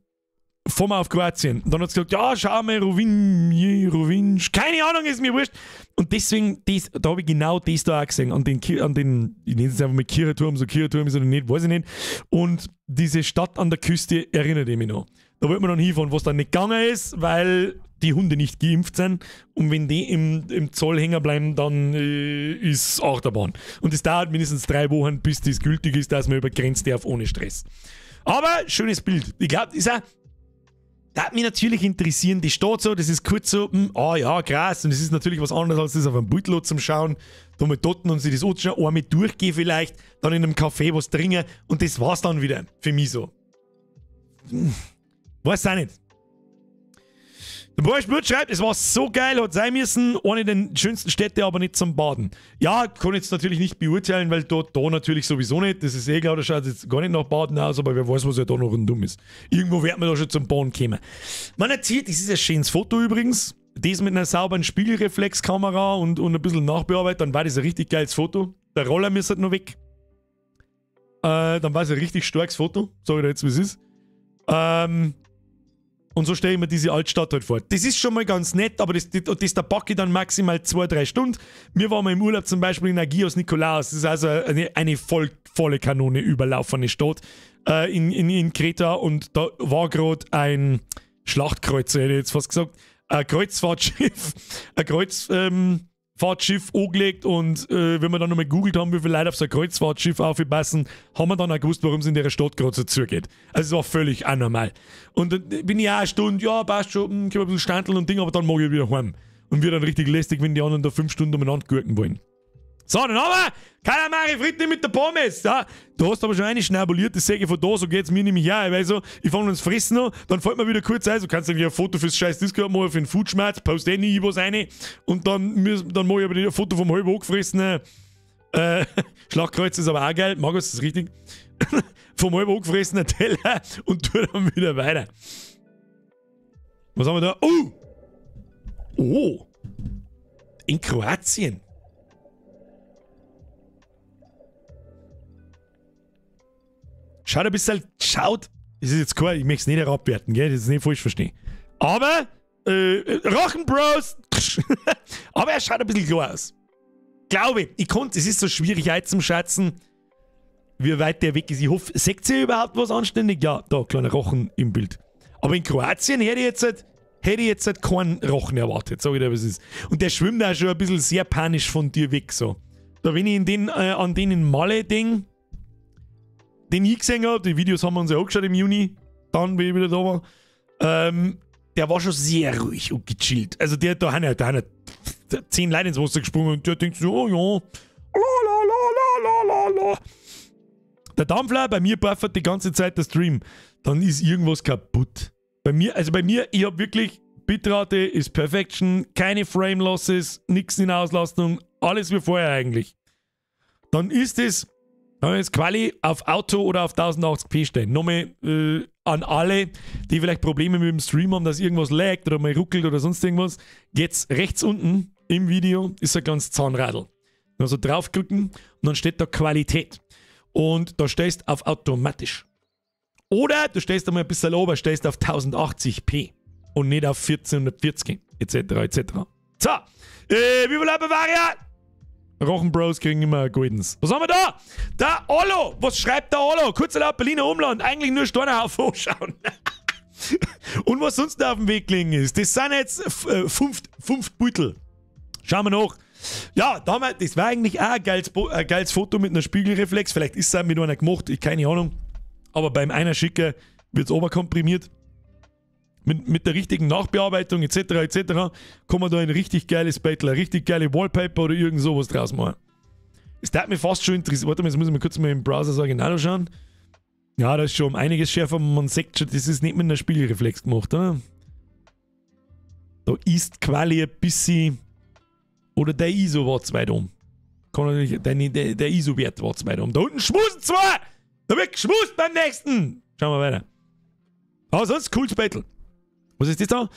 fahren wir auf Kroatien. Und dann hat es gesagt, ja, schau mal, Rovinj, keine Ahnung, ist mir wurscht. Und deswegen, da habe ich genau das da auch gesehen, an den ich nenne es einfach mal Kiraturm, so Kiraturm ist oder nicht, weiß ich nicht. Und diese Stadt an der Küste erinnert mich noch. Da wollten wir dann hinfahren, was dann nicht gegangen ist, weil die Hunde nicht geimpft sind. Und wenn die im Zoll hängen bleiben, dann ist Achterbahn. Und es dauert mindestens 3 Wochen, bis das gültig ist, dass man über Grenzen darf ohne Stress. Aber schönes Bild. Ich glaube, ist auch. Das hat mich natürlich interessieren, die steht so, das ist kurz so, ja, krass, und es ist natürlich was anderes, als das auf einem Bildlot zum Schauen, da mal dort und sich das anschauen, einmal durchgehen vielleicht, dann in einem Café was trinken und das war's dann wieder, für mich so. Weiß auch nicht. Der Boris Spurt schreibt, es war so geil, hat sein müssen, eine der schönsten Städte, aber nicht zum Baden. Ja, kann ich jetzt natürlich nicht beurteilen, weil da natürlich sowieso nicht, das ist klar, da schaut jetzt gar nicht nach Baden aus, aber wer weiß, was ja da noch dumm ist. Irgendwo wird man da schon zum Baden kommen. Man erzählt, das ist ein schönes Foto übrigens, das mit einer sauberen Spiegelreflexkamera und ein bisschen Nachbearbeitet, dann war das ein richtig geiles Foto. Der Roller müsste halt noch weg. Dann war es ein richtig starkes Foto, sag ich dir jetzt, wie es ist. Und so stelle ich mir diese Altstadt halt vor. Das ist schon mal ganz nett, aber das da packe ich dann maximal 2-3 Stunden. Wir waren mal im Urlaub zum Beispiel in Agios Nikolaos. Das ist also eine volle Kanone überlaufene Stadt in Kreta. Und da war gerade ein Schlachtkreuzer, hätte ich jetzt fast gesagt. Ein Kreuzfahrtschiff angelegt und wenn wir dann nochmal gegoogelt haben, wie viele Leute auf so ein Kreuzfahrtschiff aufpassen, haben wir dann auch gewusst, warum es in der Stadt gerade so zugeht. Also es war völlig anormal. Und dann bin ich auch eine Stunde, ja, passt schon, kann ein bisschen standeln und Ding, aber dann mag ich wieder heim. Und wird dann richtig lästig, wenn die anderen da 5 Stunden umeinander gurken wollen. So, dann haben wir Calamari Fritti mit der Pommes. Ja, du hast aber schon eine schnabuliert, das sehe ich von da, so geht's mir nämlich auch. Weil so, ich fange ans Fressen an, dann fällt mir wieder kurz ein, so kannst du ein Foto fürs scheiß Disco machen, für den Foodschmerz, post nie was rein und dann mache ich aber ein Foto vom halb angefressenen Schlagkreuz ist aber auch geil, mag es, das ist richtig. Vom halb angefressenen Teller und tue dann wieder weiter. Was haben wir da? Oh! In Kroatien. Schaut ein bisschen, das ist jetzt klar, ich möchte es nicht herabwerten, gell, das ist nicht falsch verstehen. Aber, Rochenbros, aber er schaut ein bisschen klar aus. Glaube ich, es ist so schwierig einzuschätzen, wie weit der weg ist. Ich hoffe, seht ihr überhaupt was anständig? Ja, da, kleiner Rochen im Bild. Aber in Kroatien hätte ich jetzt halt keinen Rochen erwartet, sag ich dir, was es ist. Und der schwimmt auch schon ein bisschen sehr panisch von dir weg, so. Da, wenn ich an den in Malle-Ding, den ich gesehen habe, die Videos haben wir uns ja auch geschaut im Juni, dann, wie ich wieder da war, der war schon sehr ruhig und gechillt. Also da haben 10 Leute ins Wasser gesprungen und der denkt so, oh ja, la. Der Dampfler, bei mir buffert die ganze Zeit der Stream, dann ist irgendwas kaputt. Bei mir, ich habe wirklich, Bitrate ist Perfection, keine Frame Losses, nichts in Auslastung, alles wie vorher eigentlich. Dann ist es Da haben wir jetzt Quali auf Auto oder auf 1080p stehen. Nochmal an alle, die vielleicht Probleme mit dem Stream haben, dass irgendwas laggt oder mal ruckelt oder sonst irgendwas. Jetzt rechts unten im Video ist ein ganz Zahnradl. Also draufklicken und dann steht da Qualität. Und da stehst auf automatisch. Oder du stehst einmal ein bisschen ober, stehst auf 1080p und nicht auf 1440 etc. etc. So, wie viel haben wir ja? Rochenbros kriegen immer Goldens. Was haben wir da? Der Ollo. Was schreibt der Ollo? Kurz laut Berliner Umland. Eigentlich nur Stornerhaufen anschauen. Und was sonst da auf dem Weg liegen ist. Das sind jetzt 5 Beutel. Schauen wir nach. Ja, da haben wir, das war eigentlich auch ein geiles Foto mit einer Spiegelreflex. Vielleicht ist es auch mit einer gemacht, ich keine Ahnung. Aber beim einer schicken wird es oberkomprimiert. Mit der richtigen Nachbearbeitung etc. etc. kann man da ein richtig geiles Battle, eine richtig geile Wallpaper oder irgend sowas draus machen. Es hat mich fast schon interessiert. Warte mal, jetzt muss ich mal kurz mal im Browser das Original schauen. Ja, das ist schon um einiges schärfer. Man sieht schon, das ist nicht mit einer Spiegelreflex gemacht, oder? Da ist Quali ein bisschen. Oder der ISO war zu weit um. Kann natürlich, der ISO-Wert war zu weit um. Da unten schmusen zwei! Da wird geschmust beim nächsten! Schauen wir weiter. Aber sonst cooles Battle. Was ist das da?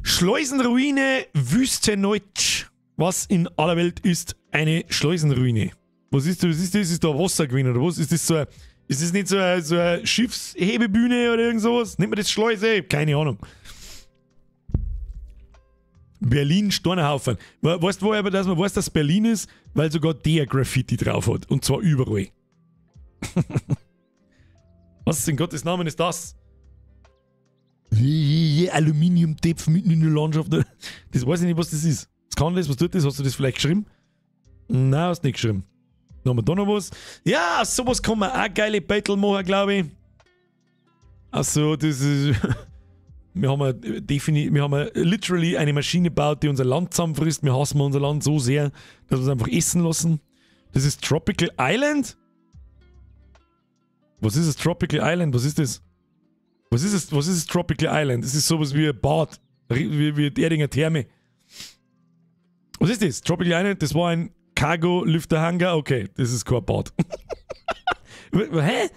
Schleusenruine Wüsteneutsch. Was in aller Welt ist eine Schleusenruine? Was ist das? Ist da Wassergewinn oder was? Ist das nicht so eine Schiffshebebühne oder irgend sowas? Nennt man das Schleuse? Keine Ahnung. Berlin Stornerhaufen. Weißt du, woher dass man weiß, dass Berlin ist? Weil sogar der Graffiti drauf hat. Und zwar überall. Was in Gottes Namen ist das? Aluminiumtepf mitten in der Landschaft. Das weiß ich nicht, was das ist. Was kann das? Was tut das? Hast du das vielleicht geschrieben? Nein, hast du nicht geschrieben. Dann haben wir da noch was. Ja, sowas kann man auch geile Battle machen, glaube ich. Achso, das ist. Wir haben literally eine Maschine gebaut, die unser Land zusammenfrisst. Wir hassen unser Land so sehr, dass wir es einfach essen lassen. Das ist Tropical Island? Was ist das Tropical Island? Was ist das? Was ist das Tropical Island? Das ist sowas wie ein Bad. Wie die Erdinger Therme. Was ist das? Tropical Island? Das war ein Cargo-Lüfterhanger? Okay, das ist kein Bad. Hä?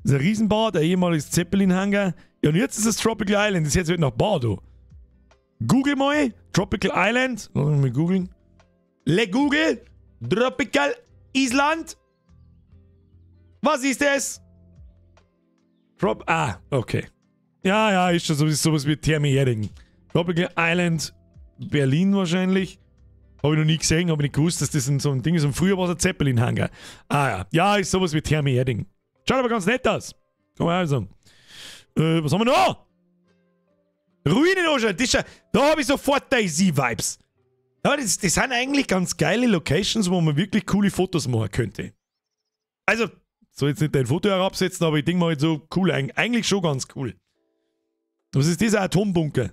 Das ist ein Riesenbad, ein ehemaliges Zeppelin-Hangar. Ja, und jetzt ist es Tropical Island. Das ist jetzt nach Bad. Google mal. Tropical Island. Lass mich mal googeln. Le Google. Tropical Island. Was ist das? Okay. Ja, ist schon sowas wie Therme Erding. Tropical Island Berlin wahrscheinlich. Habe ich noch nie gesehen, habe ich nicht gewusst, dass das so ein Ding ist. Und früher war es ein Zeppelin-Hangar. Ja. Ja, ist sowas wie Therme Erding. Schaut aber ganz nett aus. Kann man auch sagen. Was haben wir noch? Ruinen anschauen. Da habe ich sofort Daisy-Vibes. Ja, das sind eigentlich ganz geile Locations, wo man wirklich coole Fotos machen könnte. Also, soll jetzt nicht dein Foto herabsetzen, aber ich denke mal halt so cool. Eigentlich schon ganz cool. Was ist dieser Atombunker?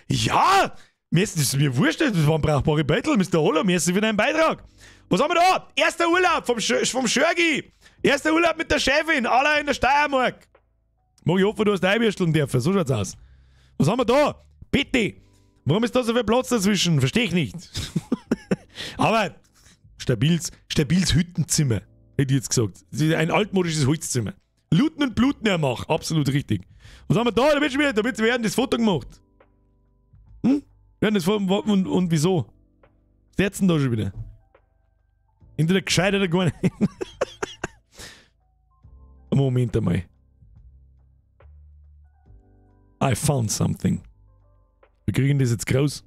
Ja! Das ist mir wurscht, das waren brauchbare Battle. Mr. Holler, merci für deinen Beitrag. Was haben wir da? Erster Urlaub vom Schörgi. Erster Urlaub mit der Chefin, aller in der Steiermark. Mag ich hoffen, du hast einwürsteln dürfen. So schaut's aus. Was haben wir da? Bitte. Warum ist da so viel Platz dazwischen? Verstehe ich nicht. Aber stabiles Hüttenzimmer, hätte ich jetzt gesagt. Das ist ein altmodisches Holzzimmer. Looten und Bluten ermach. Absolut richtig. Was haben wir da? Da werden das Foto gemacht. Werden das Foto und wieso? Was setzen da schon wieder? Entweder gescheit oder gar nicht. Moment einmal. I found something. Wir kriegen das jetzt groß.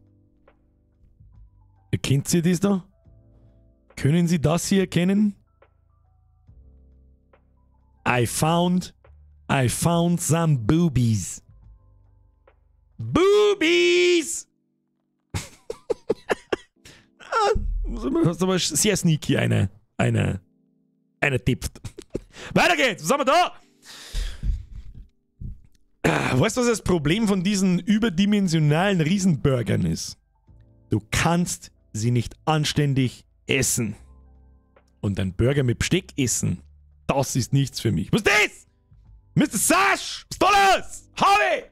Erkennt ihr das da? Können Sie das hier erkennen? I found some boobies. Boobies! Hast aber sehr sneaky einer tippt. Weiter geht's! Was haben wir da? Weißt du, was das Problem von diesen überdimensionalen Riesenburgern ist? Du kannst sie nicht anständig essen. Und ein Burger mit Besteck essen, das ist nichts für mich. Was ist das? Mr. Sash! Was ist da los? Harvey!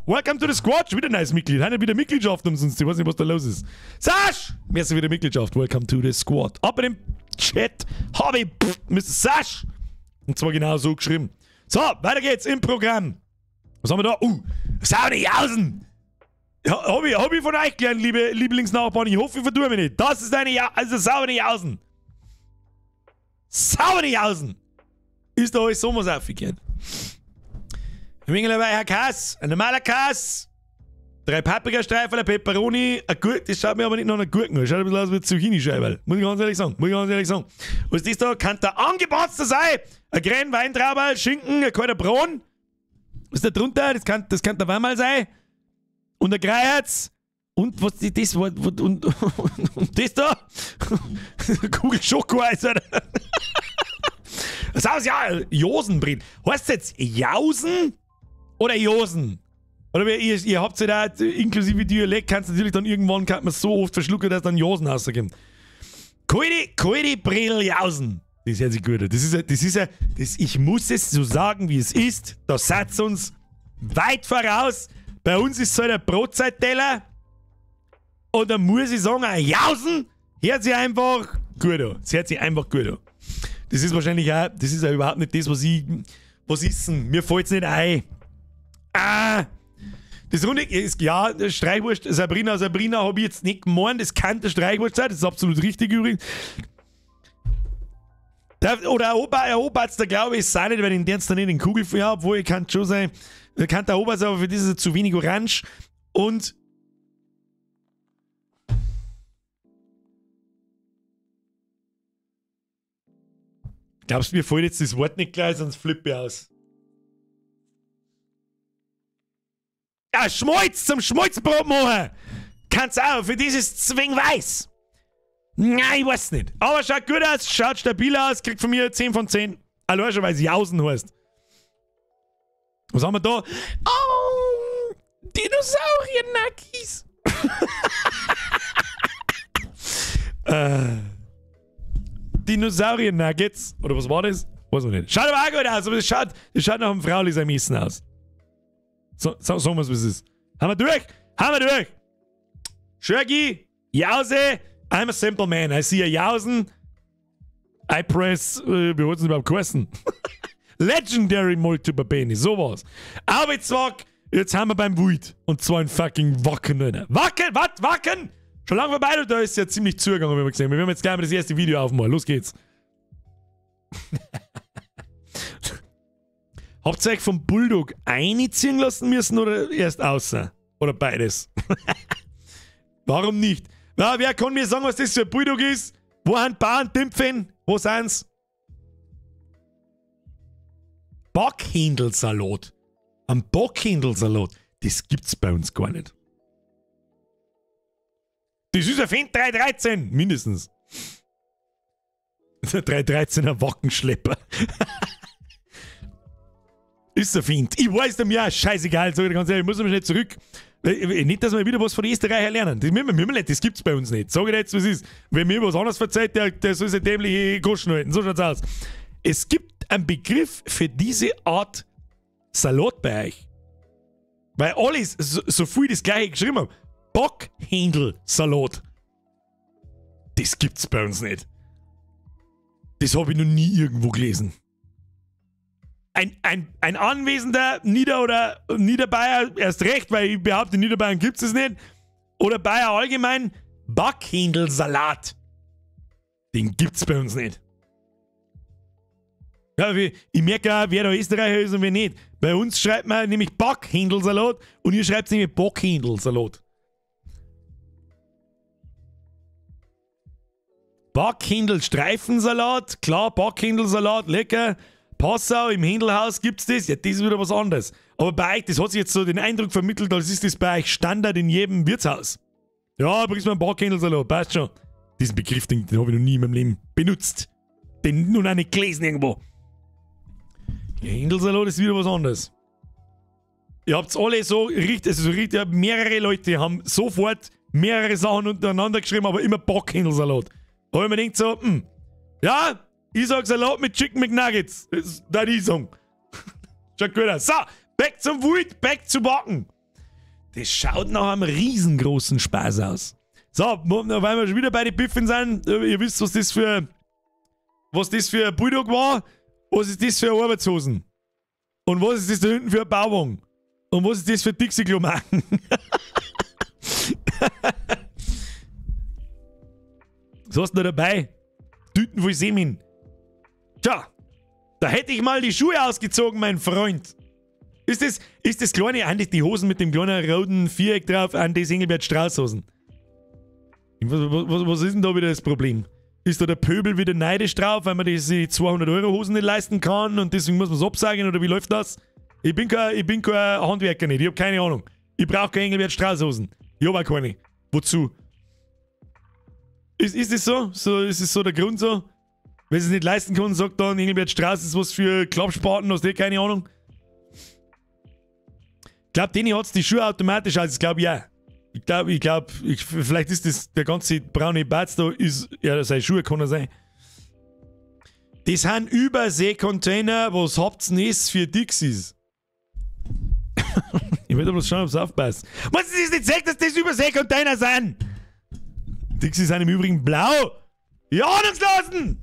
welcome to the squad. Schon wieder ein neues Mitglied. Hat wieder Mitgliedschaft umsonst. Ich weiß nicht, was da los ist. Sasch! Merci wieder Mitgliedschaft. Welcome to the squad. Ab in dem Chat habe ich Mr. Sasch. Und zwar genau so geschrieben. So, weiter geht's im Programm. Was haben wir da? Saunihausen. Ja, hab ich von euch gelernt, liebe Lieblingsnachbarn. Ich hoffe, ich verdue mich nicht. Das ist Saunihausen. Saunihausen. Ist da alles Sommers aufgegeben? Ein Wingel bei Herr Kass, ein normaler Kass, 3 Paprikastreifen, ein Peperoni, ein Gurken, das schaut mir aber nicht nach einer Gurken, das schaut ein bisschen aus wie eine Zucchini-Scheibe. Muss ich ganz ehrlich sagen, Was ist das da? Kann der angebatzte sein? Ein Gren, Weintrauber, Schinken, ein kalter Braun. Was ist da drunter? Das kann der Wein mal sein. Und ein Kreuz. Und was ist das? Und das da? Kugel Schokoeis, Alter. Das heißt ja, Josenbrit. Heißt jetzt Jausen oder Josen? Oder ihr habt ja da inklusive Dialekt, kannst natürlich dann irgendwann kann man so oft verschlucken, dass dann Josen rauskommt. Kalte Brilljausen. Das hört sich gut an. Ich muss es so sagen, wie es ist. Da seid uns weit voraus. Bei uns ist es halt ein Brotzeitteller. Und dann muss ich sagen, ein Jausen hört sich einfach gut an. Es hört sich einfach gut an. Das ist wahrscheinlich auch, das ist ja überhaupt nicht das, was ist denn? Mir fällt's nicht ein. Das Runde ist, ja, Streichwurst, Sabrina habe ich jetzt nicht gemeint, das kann der Streichwurst sein, das ist absolut richtig übrigens. Oder ein Oberarzt, der glaube ich, ist auch nicht, weil ich den nicht in Kugelfeuer habe, obwohl ich kann schon sein, kann der Oberarzt, aber für das ist zu wenig orange und glaubst du, mir fällt jetzt das Wort nicht gleich, sonst flippe ich aus. Ja, Schmolz zum Schmolzbrot machen! Kannst auch, für dieses Zwingweiß. Nein, ich weiß nicht. Aber schaut gut aus, schaut stabil aus, kriegt von mir 10 von 10. Allein schon, weil es Jausen heißt. Was haben wir da? Oh, Dinosaurier-Nackis. Dinosaurier-Nuggets. Oder was war das? Weiß ich nicht. Schaut aber auch gut aus, aber das schaut nach einem frauliches Ermessen aus. So sagen wir es, wie es ist. Haben wir durch? Schörgi, Jause, I'm a simple man. I see a Jausen. I press, wie hat es überhaupt geheißen? Legendary Multiple Penis, sowas. Aber jetzt haben wir beim Wut. Und zwar ein fucking Wacken, Alter. Wacken? Schon lange vorbei, da ist ja ziemlich zugegangen, wie wir gesehen haben. Wir werden jetzt gleich mal das erste Video aufmachen. Los geht's. Habt ihr euch vom Bulldog einziehen lassen müssen oder erst außer? Oder beides? Warum nicht? Na, wer kann mir sagen, was das für ein Bulldog ist? Wo sind Bauerntimpfen? Wo sind's? Bockhändelsalat. Ein Bockhändelsalat. Das gibt's bei uns gar nicht. Das ist ein Fendt 313, mindestens. Der 313er Wackenschlepper. Ist ein Fendt. Ich weiß dem ja, scheißegal, sag ich ganz ehrlich, ich muss mich nicht zurück. Nicht, dass wir wieder was von der Österreicher lernen. Das gibt's bei uns nicht. Sag ich jetzt, was ist. Wenn mir was anderes verzeiht, der soll sich dämliche Goschen halten. So schaut's aus. Es gibt einen Begriff für diese Art Salat bei euch. Weil alles so viel das gleiche geschrieben haben. Bockhändelsalat. Das gibt's bei uns nicht. Das habe ich noch nie irgendwo gelesen. Ein anwesender Niederbayer, erst recht, weil ich behaupte, in Niederbayern gibt es nicht. Oder Bayer allgemein, Bockhändelsalat. Den gibt's bei uns nicht. Ja, ich merke auch, wer da Österreicher ist und wer nicht. Bei uns schreibt man nämlich Bockhändelsalat und ihr schreibt nämlich Bockhändelsalat. Bockhändel-Streifensalat, klar, Bockhändelsalat, lecker. Passau, im Händelhaus gibt's das, ja, das ist wieder was anderes. Aber bei euch, das hat sich jetzt so den Eindruck vermittelt, als ist das bei euch Standard in jedem Wirtshaus. Ja, bringst du mal einen Bockhändelsalat, passt schon. Diesen Begriff, den habe ich noch nie in meinem Leben benutzt. Den noch nicht gelesen irgendwo. Ja, Händelsalat ist wieder was anderes. Ihr habt's alle so richtig, mehrere Leute haben sofort mehrere Sachen untereinander geschrieben, aber immer Bockhändelsalat. Da hab ich mir gedacht so, ja, ich sag Salat mit Chicken McNuggets. Das ist ich sagen. Schaut gut aus. So, back zum Wut, back zu Backen. Das schaut nach einem riesengroßen Spaß aus. So, weil wir schon wieder bei den Biffen sind, ihr wisst, was das für Bulldog war, was ist das für Arbeitshosen und was ist das da hinten für ein Bauwagen und was ist das für Dixie-Klo-Marken. Was hast du da dabei? Tüten voll Semin. Tja, da hätte ich mal die Schuhe ausgezogen, mein Freund. Ist das kleine, eigentlich die Hosen mit dem kleinen roten Viereck drauf, an die Engelbert Strauß-Hosen? Was ist denn da wieder das Problem? Ist da der Pöbel wieder neidisch drauf, weil man diese 200-Euro-Hosen nicht leisten kann und deswegen muss man es absagen, oder wie läuft das? Ich bin kein Handwerker nicht, ich hab keine Ahnung. Ich brauche keine Engelbert Strauß-Hosen. Ich hab auch keine. Wozu? Ist das so? Ist es so der Grund so? Wenn sie es nicht leisten kann, sagt dann Engelbert Strauß ist was für Klappspaten, hast du keine Ahnung? Ich glaube, denen hat es die Schuhe automatisch, also ich glaube ja. Ich glaube, vielleicht ist das der ganze braune Batz da, ist, ja, seine Schuhe kann er sein. Das sind Überseekontainer, was habt's denn das für Dixies? Ich will bloß schauen, ob es aufpasst. Was ist nicht gesagt, dass das Überseekontainer sind? Dixies sind im Übrigen blau. Ja, ahnungslosen!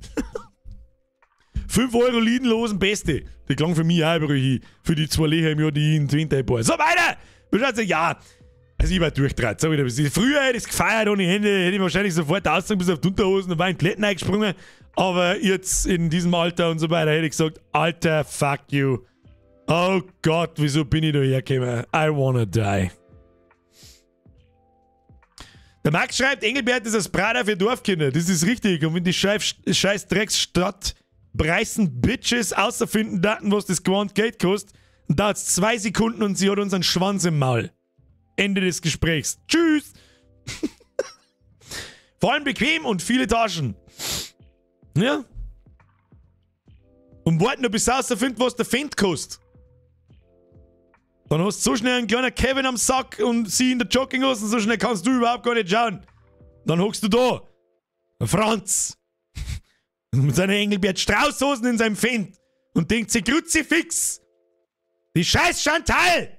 5 Euro Liedenlosen, beste. Die klang für mich auch übrig. Für die 2 Lecher im Jahr, die ich in den Winter habe. So, weiter! Ja, also ich war durchgedreht. So wieder. Früher hätte ich es gefeiert ohne Hände, hätte ich wahrscheinlich sofort ausgezogen bis auf die Unterhosen und war in Kletten eingesprungen. Aber jetzt in diesem Alter und so weiter hätte ich gesagt, Alter, fuck you. Oh Gott, wieso bin ich da hergekommen? I wanna die. Der Max schreibt, Engelbert ist das Prater für Dorfkinder. Das ist richtig. Und wenn die scheiß Drecksstadt Preisen Bitches außerfinden daten, was das gewohnt Geld kostet, dann dauert es 2 Sekunden und sie hat unseren Schwanz im Maul. Ende des Gesprächs. Tschüss. Vor allem bequem und viele Taschen. Ja? Und warten nur bis sie rausfinden, was der Fendt kostet. Dann hast du so schnell einen kleinen Kevin am Sack und sie in der Jogginghose und so schnell kannst du überhaupt gar nicht schauen. Dann hockst du da. Franz. Mit seinen Engelbert Strauß-Hosen in seinem Fendt und denkt sich, Kruzifix. Die scheiß Chantal.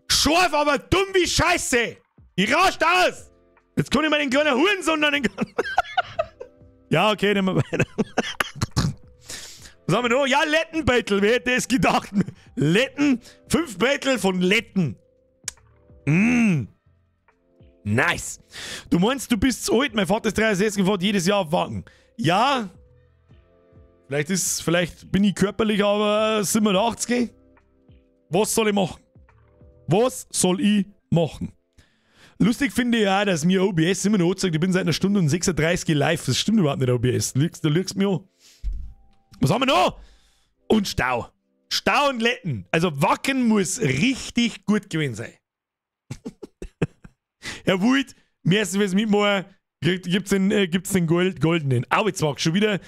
Scharf, aber dumm wie Scheiße. Ich rascht aus. Jetzt kann ich mal den kleinen Hurensohn an den... Ja, okay, nehmen wir weiter. Was haben wir noch? Ja, Lettenbeutel, wer hätte es gedacht? Letten, 5 Beutel von Letten. Nice. Du meinst, du bist zu alt? Mein Vater ist 63 und fährt jedes Jahr auf Wagen. Ja. Vielleicht bin ich körperlich aber 87. Was soll ich machen? Was soll ich machen? Lustig finde ich ja, dass mir OBS immer noch sagt, ich bin seit 1 Stunde und 36 live. Das stimmt überhaupt nicht, OBS. Du lügst mir an. Was haben wir noch? Und Stau. Stau und Letten. Also Wacken muss richtig gut gewesen sein. Herr Wult, merkst du, was mitmachen? Gibt's den goldenen. Auitzwag, schon wieder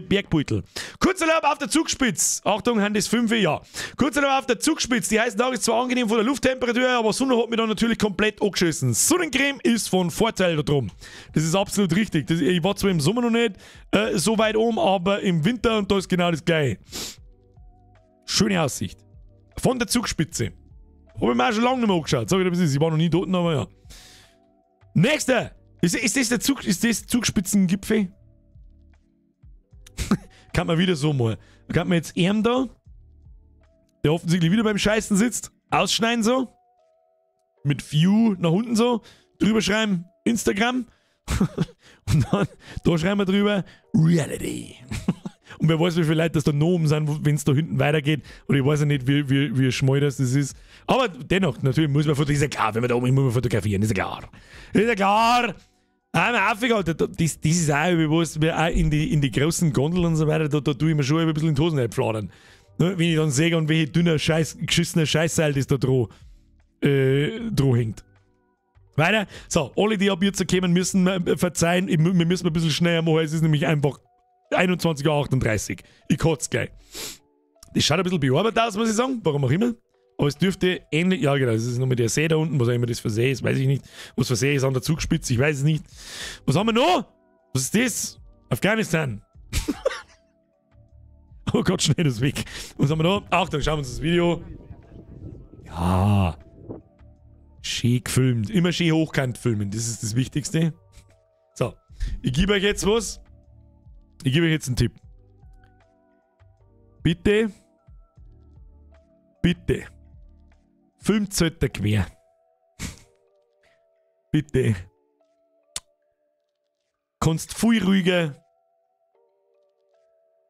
Bergbeutel. Kurzerlaub auf der Zugspitze. Achtung, Hand ist 5, ja. Kurzerlaub auf der Zugspitze. Die heißen Tag ist zwar angenehm von der Lufttemperatur, aber Sonne hat mich dann natürlich komplett angeschissen. Sonnencreme ist von Vorteil da drum. Das ist absolut richtig. Ich war zwar im Sommer noch nicht so weit oben, aber im Winter und da ist genau das Gleiche. Schöne Aussicht. Von der Zugspitze. Habe ich mir auch schon lange nicht mehr angeschaut. Sag ich dir, was ist. Ich war noch nie dort, aber ja. Nächster. Ist das Zugspitzengipfel? Kann man wieder so mal. Kann man jetzt da, der offensichtlich wieder beim Scheißen sitzt, ausschneiden so. Mit View nach unten so. Drüber schreiben Instagram. Und dann, da schreiben wir drüber Reality. Und wer weiß, wie viele Leute das da noch oben sind, wenn es da hinten weitergeht. Und ich weiß ja nicht, wie schmal das ist. Aber dennoch, natürlich muss man fotografieren. Ist ja klar, wenn man da oben ist, muss man fotografieren. Ist ja klar. Ist ja klar. Das ist auch, was wir auch in die großen Gondeln und so weiter, da tue ich mir schon ein bisschen in die Hosen einfladern. Ne? Wenn ich dann sehe, und welche dünner, geschissener Scheißseil das da droh hängt. Weiter. So, alle, die ab jetzt kommen, müssen verzeihen. Wir müssen ein bisschen schneller machen. Es ist nämlich einfach 21:38 Uhr. Ich kotze gleich. Das schaut ein bisschen bearbeitet aus, muss ich sagen. Warum auch immer. Aber es dürfte ähnlich. Ja, genau. Das ist nochmal der See da unten. Was auch immer das für See ist, weiß ich nicht. Was für See ist an der Zugspitze, ich weiß es nicht. Was haben wir noch? Was ist das? Afghanistan. Oh Gott, schnell das weg. Was haben wir noch? Achtung, schauen wir uns das Video. Ja. Schön gefilmt. Immer schön hochkant filmen. Das ist das Wichtigste. So. Ich gebe euch jetzt was. Ich gebe euch jetzt einen Tipp. Bitte. Bitte. Filmt halt da quer. Bitte. Kannst viel ruhiger.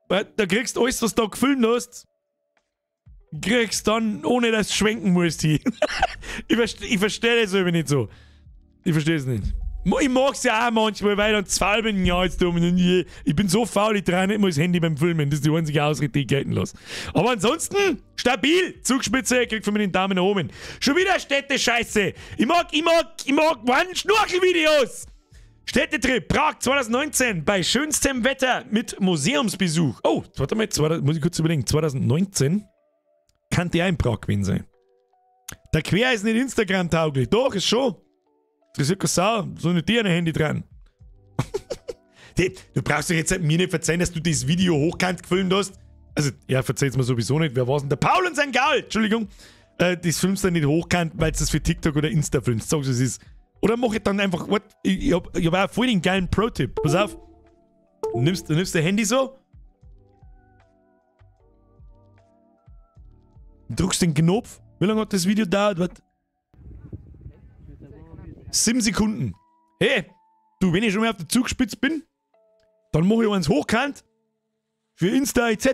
Da kriegst du alles, was du da gefilmt hast. Kriegst dann, ohne dass du schwenken musst, hin. Ich verstehe das aber nicht so. Ich verstehe es nicht. Ich mag's ja auch manchmal, weil dann 2 bin jetzt dumm. Ich bin so faul, ich drehe nicht mal das Handy beim Filmen. Das ist die einzige Ausrede, die ich gelten lasse. Aber ansonsten, stabil. Zugspitze, kriegt von mir den Daumen nach oben. Schon wieder Städte-Scheiße. Ich mag Schnorchelvideos. Städtetrip, Prag 2019, bei schönstem Wetter mit Museumsbesuch. Oh, warte mal, muss ich kurz überlegen. 2019 kann der in Prag gewesen sein. Der Quer ist nicht Instagram-tauglich. Doch, ist schon. Interessiert keine Sau. So nicht dir ein Handy dran. Du brauchst doch jetzt mir nicht verzeihen, dass du das Video hochkant gefilmt hast. Also, ja, verzeiht's mir sowieso nicht. Wer war's denn? Der Paul und sein Gaul. Entschuldigung. Das filmst du nicht hochkant, weil du das für TikTok oder Insta filmst. Sagst du, es ist. Oder mach ich dann einfach. Ich hab auch voll den geilen Pro-Tipp. Pass auf. Du nimmst dein Handy so. Drückst den Knopf. Wie lange hat das Video gedauert? 7 Sekunden. Hey, du, wenn ich schon mal auf der Zugspitze bin, dann mache ich eins hochkant. Für Insta etc.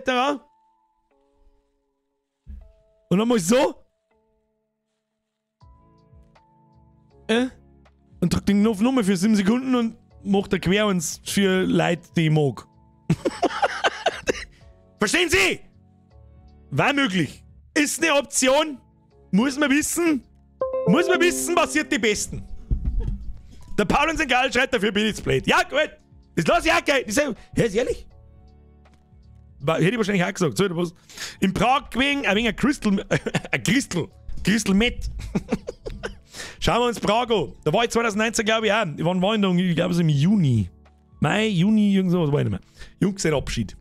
Und dann mach ich so. Und drück den Knopf nochmal für 7 Sekunden und mach der quer uns für Leute, die ich mag. Verstehen Sie? War möglich. Ist eine Option. Muss man wissen, passiert die Besten. Der Paul und sein Geil schreit dafür Billitzblade. Ja, gut. Das lasse ich auch geil. Ist ehrlich? Hätte ich wahrscheinlich auch gesagt. So, oder was? In Prag gewesen, ein wenig Crystal Met. Schauen wir uns Prag an. Da war ich 2019, glaube ich, auch. Wann war ich da? Ich glaube, so im Juni. Mai, Juni, irgend sowas, weiß ich nicht mehr. Junggesellenabschied.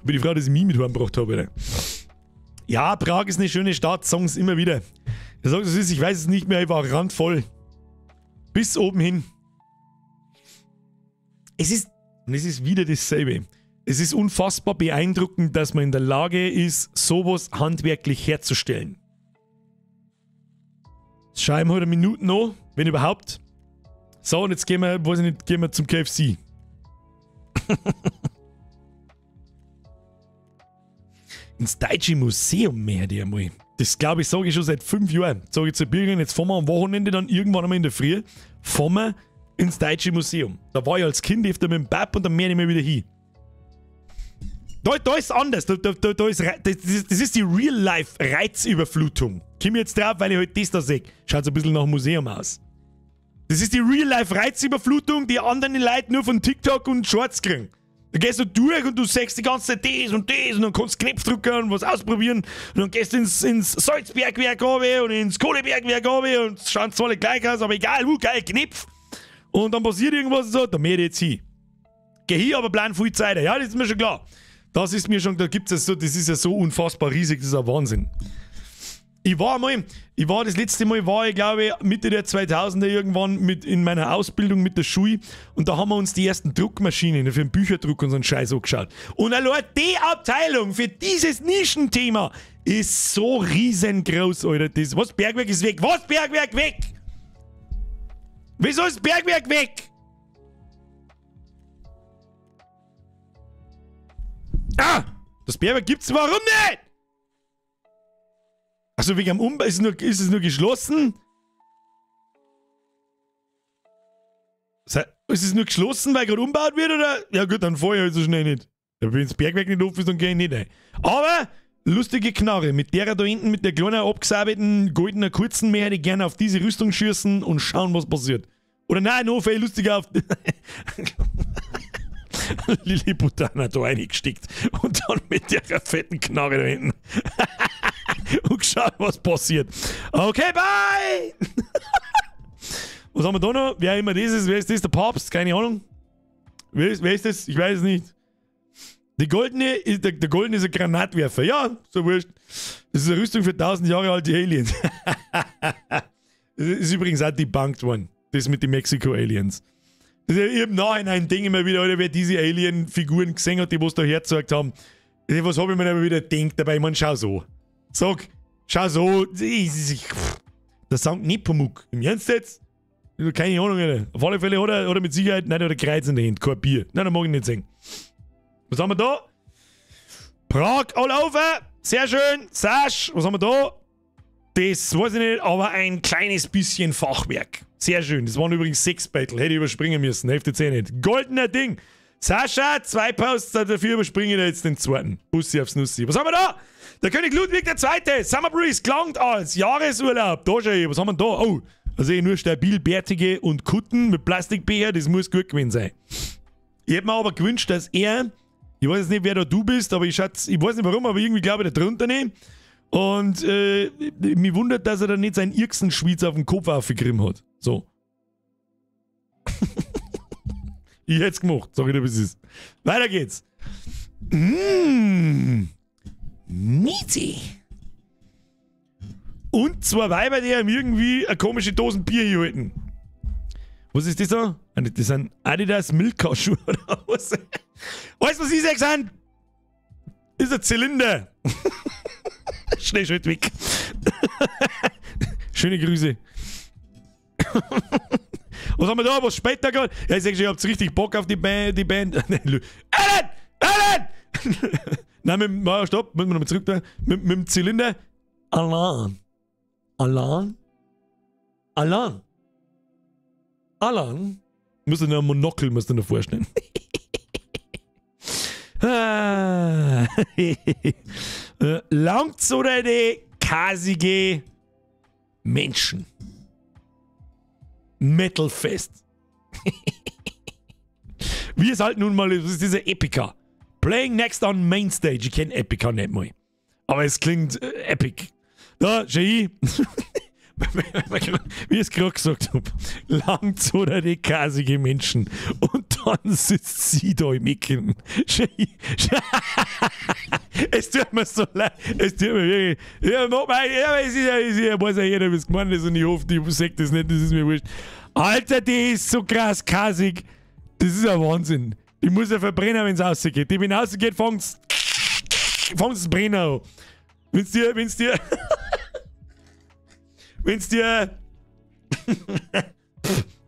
Bin ich froh, dass ich mich mit heimgebracht habe, Alter. Ja, Prag ist eine schöne Stadt, sagen es immer wieder. Ich sage es ist, ich weiß es nicht mehr, ich war randvoll. Bis oben hin. Es ist wieder dasselbe. Es ist unfassbar beeindruckend, dass man in der Lage ist, sowas handwerklich herzustellen. Jetzt schauen wir halt eine Minute noch, wenn überhaupt. So, und jetzt gehen wir zum KFC. Ins Deutsche Museum mehr die einmal. Das glaube ich, sage ich schon seit 5 Jahren. Sage ich zu Bürgern, jetzt fahren wir am Wochenende dann irgendwann einmal in der Früh, fahren wir ins Deutsche Museum. Da war ich als Kind öfter mit dem Pap und dann mehr nicht mehr wieder hin. Da ist anders. Das ist die Real-Life-Reizüberflutung. Komm jetzt drauf, weil ich halt das da sehe. Schaut so ein bisschen nach dem Museum aus. Das ist die Real-Life-Reizüberflutung, die anderen Leute nur von TikTok und Shorts kriegen. Da gehst du durch und du sagst die ganze Zeit das und dann kannst du Knopf drücken und was ausprobieren und dann gehst du ins Salzbergwerk runter und ins Kohlebergwerk runter und es schaut zwar nicht gleich aus, aber egal, geil, Knopf. Und dann passiert irgendwas und so, da mehr jetzt hin. Geh hier, aber plan viel Zeit. Ja, das ist mir schon klar. Das ist mir schon, da gibt's ja so, das ist ja so unfassbar riesig, das ist ein Wahnsinn. Das letzte Mal war ich, glaube ich, Mitte der 2000er irgendwann in meiner Ausbildung mit der Schule und da haben wir uns die ersten Druckmaschinen für den Bücherdruck und so einen Scheiß angeschaut. Und allein die Abteilung für dieses Nischenthema ist so riesengroß, Alter. Was? Bergwerk ist weg? Was? Bergwerk weg? Wieso ist Bergwerk weg? Ah! Das Bergwerk gibt's, warum nicht? Also wegen dem Umbau ist es nur geschlossen? Ist es nur geschlossen, weil gerade umgebaut wird, oder? Ja gut, dann fahr ich halt so schnell nicht. Wenn das Bergwerk nicht offen ist, dann gehe ich nicht rein. Aber, lustige Knarre, mit der da hinten, mit der kleinen abgesabbelten, goldenen kurzen mehr hätte ich gerne auf diese Rüstung schießen und schauen, was passiert. Oder nein, noch viel lustiger auf... Lilliput hat da reingesteckt und dann mit der fetten Knarre da hinten. Und geschaut, was passiert. Okay, bye! Was haben wir da noch? Wer immer das ist? Wer ist das? Der Papst? Keine Ahnung. Wer ist das? Ich weiß es nicht. Der goldene ist ein Granatwerfer. Ja, so wurscht. Das ist eine Rüstung für 1000 Jahre alte Aliens. Das ist übrigens auch debunked worden. Das mit den Mexiko-Aliens. Ich hab nachhinein denke immer wieder, Alter, wer diese Alien-Figuren gesehen hat, die was da hergezeigt haben. Was habe ich mir immer wieder gedacht dabei? Ich meine, schau so. Schau so. Der Sound Nepomuk. Im Ernst jetzt? Keine Ahnung, Alter. Auf alle Fälle hat er mit Sicherheit, nein, der hat ein Kreuz in der Hand, kein Bier. Nein, das mag ich nicht sehen. Was haben wir da? Prag, all over. Sehr schön. Sasch, was haben wir da? Das weiß ich nicht, aber ein kleines bisschen Fachwerk. Sehr schön. Das waren übrigens 6 Battle. Hätte ich überspringen müssen. Hälfte 10 nicht. Goldener Ding. Sascha, 2 Posts dafür überspringe ich jetzt den zweiten. Bussi aufs Nussi. Was haben wir da? Der König Ludwig II. Summer Breeze gelangt als Jahresurlaub. Da schon. Was haben wir da? Oh, da sehe ich nur stabil Bärtige und Kutten mit Plastikbecher. Das muss gut gewesen sein. Ich hätte mir aber gewünscht, dass er, ich weiß jetzt nicht, wer da du bist, aber ich weiß nicht warum, aber irgendwie glaube ich da drunter nicht. Und mich wundert, dass er dann nicht seinen irksten Schweiz auf den Kopf aufgegriffen hat. So. Ich hätte es gemacht, sag ich dir, wie es ist. Weiter geht's. Miezi. Und 2 Weiber, die haben irgendwie eine komische Dosen Bier hier halten. Was ist das da? Das sind Adidas Milka-Schuhe oder was? Weißt du, was ich sag, sind? Ist ein Zylinder. Schnell schön weg. Schöne Grüße. Was haben wir da? Was später geht? Ja, ich sag schon, ihr habt richtig Bock auf die Band. Alan! Nein, stopp, müssen wir nochmal zurück da. Mit dem Zylinder. Alan. Müsst ihr noch ein Monokel, müsst ihr noch vorstellen. Langt's oder die kasige Menschen? Metalfest. Wie es halt nun mal ist, das ist dieser Epica. Playing next on Mainstage. Ich kenne Epica nicht mal. Aber es klingt epic. Da, Jay. Wie ich es gerade gesagt habe. Langt's oder die kasige Menschen. Und dann sitzt sie da im Ecken. Es tut mir so leid. Es tut mir wirklich. Ja, weiß ja jeder, wie es gemeint ist. Und ich hoffe, die sagt das nicht, das ist mir wurscht. Alter, die ist so krass kasig. Das ist ein Wahnsinn. Die muss ja verbrennen, wenn es rausgeht. Die, wenn es rausgeht, fängt's das brennen an. Wenn's dir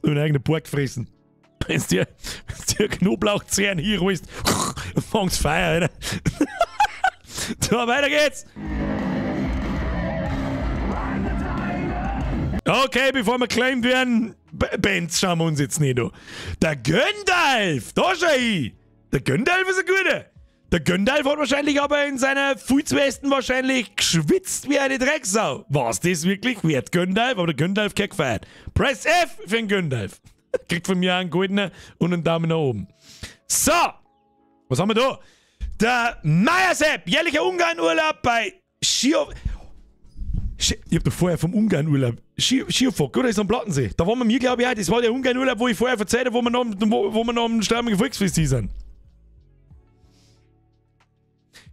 deine eigene Pork fressen. Wenn's dir Knoblauchzehen hier holst, fängt's Feuer, Alter. So, weiter geht's. Okay, bevor wir claimed werden, Bands schauen wir uns jetzt nicht an. Der Gandalf, da schau ich. Der Gandalf ist ein guter. Der Gandalf hat wahrscheinlich aber in seiner Fußwesten wahrscheinlich geschwitzt wie eine Drecksau. War's das wirklich wert, Gandalf? Aber der Gandalf kriegt gefeiert. Press F für den Gandalf. Kriegt von mir einen goldenen und einen Daumen nach oben. So, was haben wir da? Der Meiersepp, jährlicher Ungarn-Urlaub bei Schio... Ich hab doch vorher vom Ungarn-Urlaub. Schierfock, oder? Ist am Plattensee. Da waren wir mir, glaube ich, auch. Das war der Ungarn-Urlaub, wo ich vorher erzählt habe, wo wir noch am Stürmigen Volksfest sind.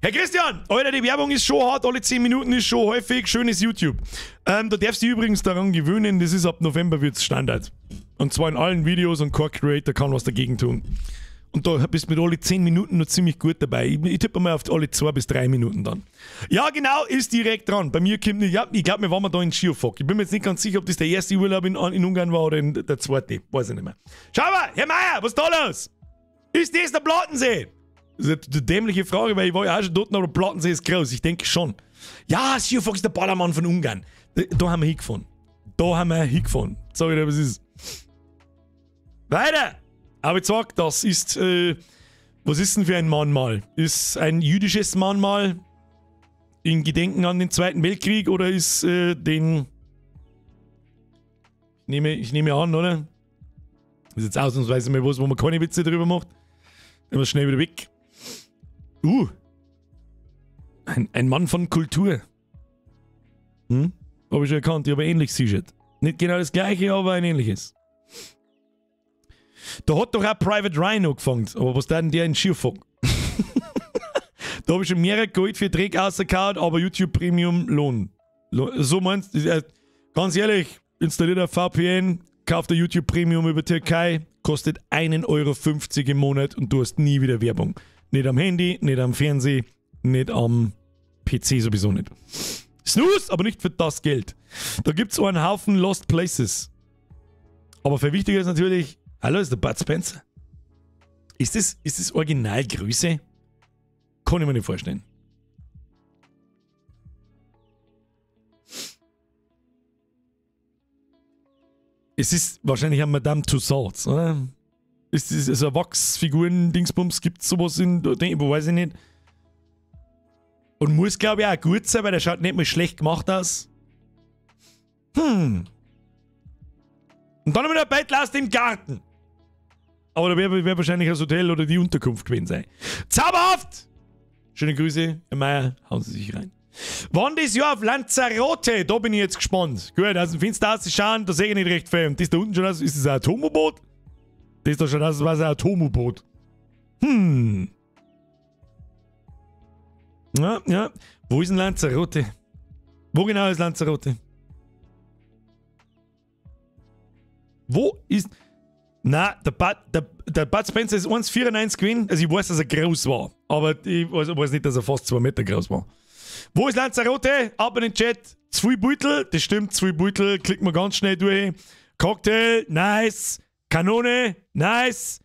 Herr Christian, Alter, die Werbung ist schon hart, alle 10 Minuten ist schon häufig. Schönes YouTube. Da darfst du dich übrigens daran gewöhnen, das ist ab November wird's Standard. Und zwar in allen Videos und Core Creator kann was dagegen tun. Und da bist du mit alle 10 Minuten noch ziemlich gut dabei. Ich tippe mal auf alle 2 bis 3 Minuten dann. Ja, genau, ist direkt dran. Bei mir kommt nicht, ja, ich glaube, wir waren da in Schierfock. Ich bin mir jetzt nicht ganz sicher, ob das der erste Urlaub in Ungarn war oder der zweite. Weiß ich nicht mehr. Schau mal, Herr Meier, was ist da los? Ist das der Plattensee? Das ist eine dämliche Frage, weil ich war ja auch schon dort, aber der Plattensee ist groß. Ich denke schon. Ja, Schierfock ist der Ballermann von Ungarn. Da haben wir hingefahren. Sag ich dir, was ist. Weiter! Aber ich sag, das ist, was ist denn für ein Mahnmal? Ist ein jüdisches Mahnmal in Gedenken an den Zweiten Weltkrieg oder ist ich nehme an, oder? Das ist jetzt ausnahmsweise mal was, wo man keine Witze drüber macht. Dann wir schnell wieder weg. Ein Mann von Kultur. Hab ich schon erkannt, ich habe ein ähnliches T-Shirt. Nicht genau das gleiche, aber ein ähnliches. Da hat doch auch Private Ryan angefangen, aber was denn der in Schierfock? Da habe ich schon mehrere Geld für Dreck rausgehauen, aber YouTube Premium Lohn. So meinst du, ganz ehrlich, installiert ein VPN, kauft der YouTube Premium über Türkei, kostet 1,50 € im Monat und du hast nie wieder Werbung. Nicht am Handy, nicht am Fernsehen, nicht am PC sowieso nicht. Snooze, aber nicht für das Geld. Da gibt es einen Haufen Lost Places. Aber viel wichtiger ist natürlich, hallo, ist der Bud Spencer? Ist das Originalgröße? Kann ich mir nicht vorstellen. Es ist wahrscheinlich ein Madame Tussauds, oder? Ist das also Wachsfiguren-Dingsbums? Gibt es sowas in, weiß ich nicht. Und muss, glaube ich, auch gut sein, weil der schaut nicht mal schlecht gemacht aus. Und dann haben wir noch Bettel aus dem Garten. Aber da wäre wahrscheinlich das Hotel oder die Unterkunft gewesen sein. Zauberhaft! Schöne Grüße, Herr Meier, hauen Sie sich rein. Wann das Jahr auf Lanzarote? Da bin ich jetzt gespannt. Gut, aus dem Fenster auszuschauen, da sehe ich nicht recht viel. Und das da unten schon aus, ist das ein Atom-U-Boot? Das ist da schon aus, was ein Atom-U-Boot. Ja. Wo ist denn Lanzarote? Wo genau ist Lanzarote? Wo ist... Na, der Bud Spencer ist 1,94 gewesen. Also ich weiß, dass er groß war. Aber ich weiß nicht, dass er fast 2 Meter groß war. Wo ist Lanzarote? Ab in den Chat. 2 Beutel. Das stimmt, 2 Beutel. Klicken wir ganz schnell durch. Cocktail, nice. Kanone, nice.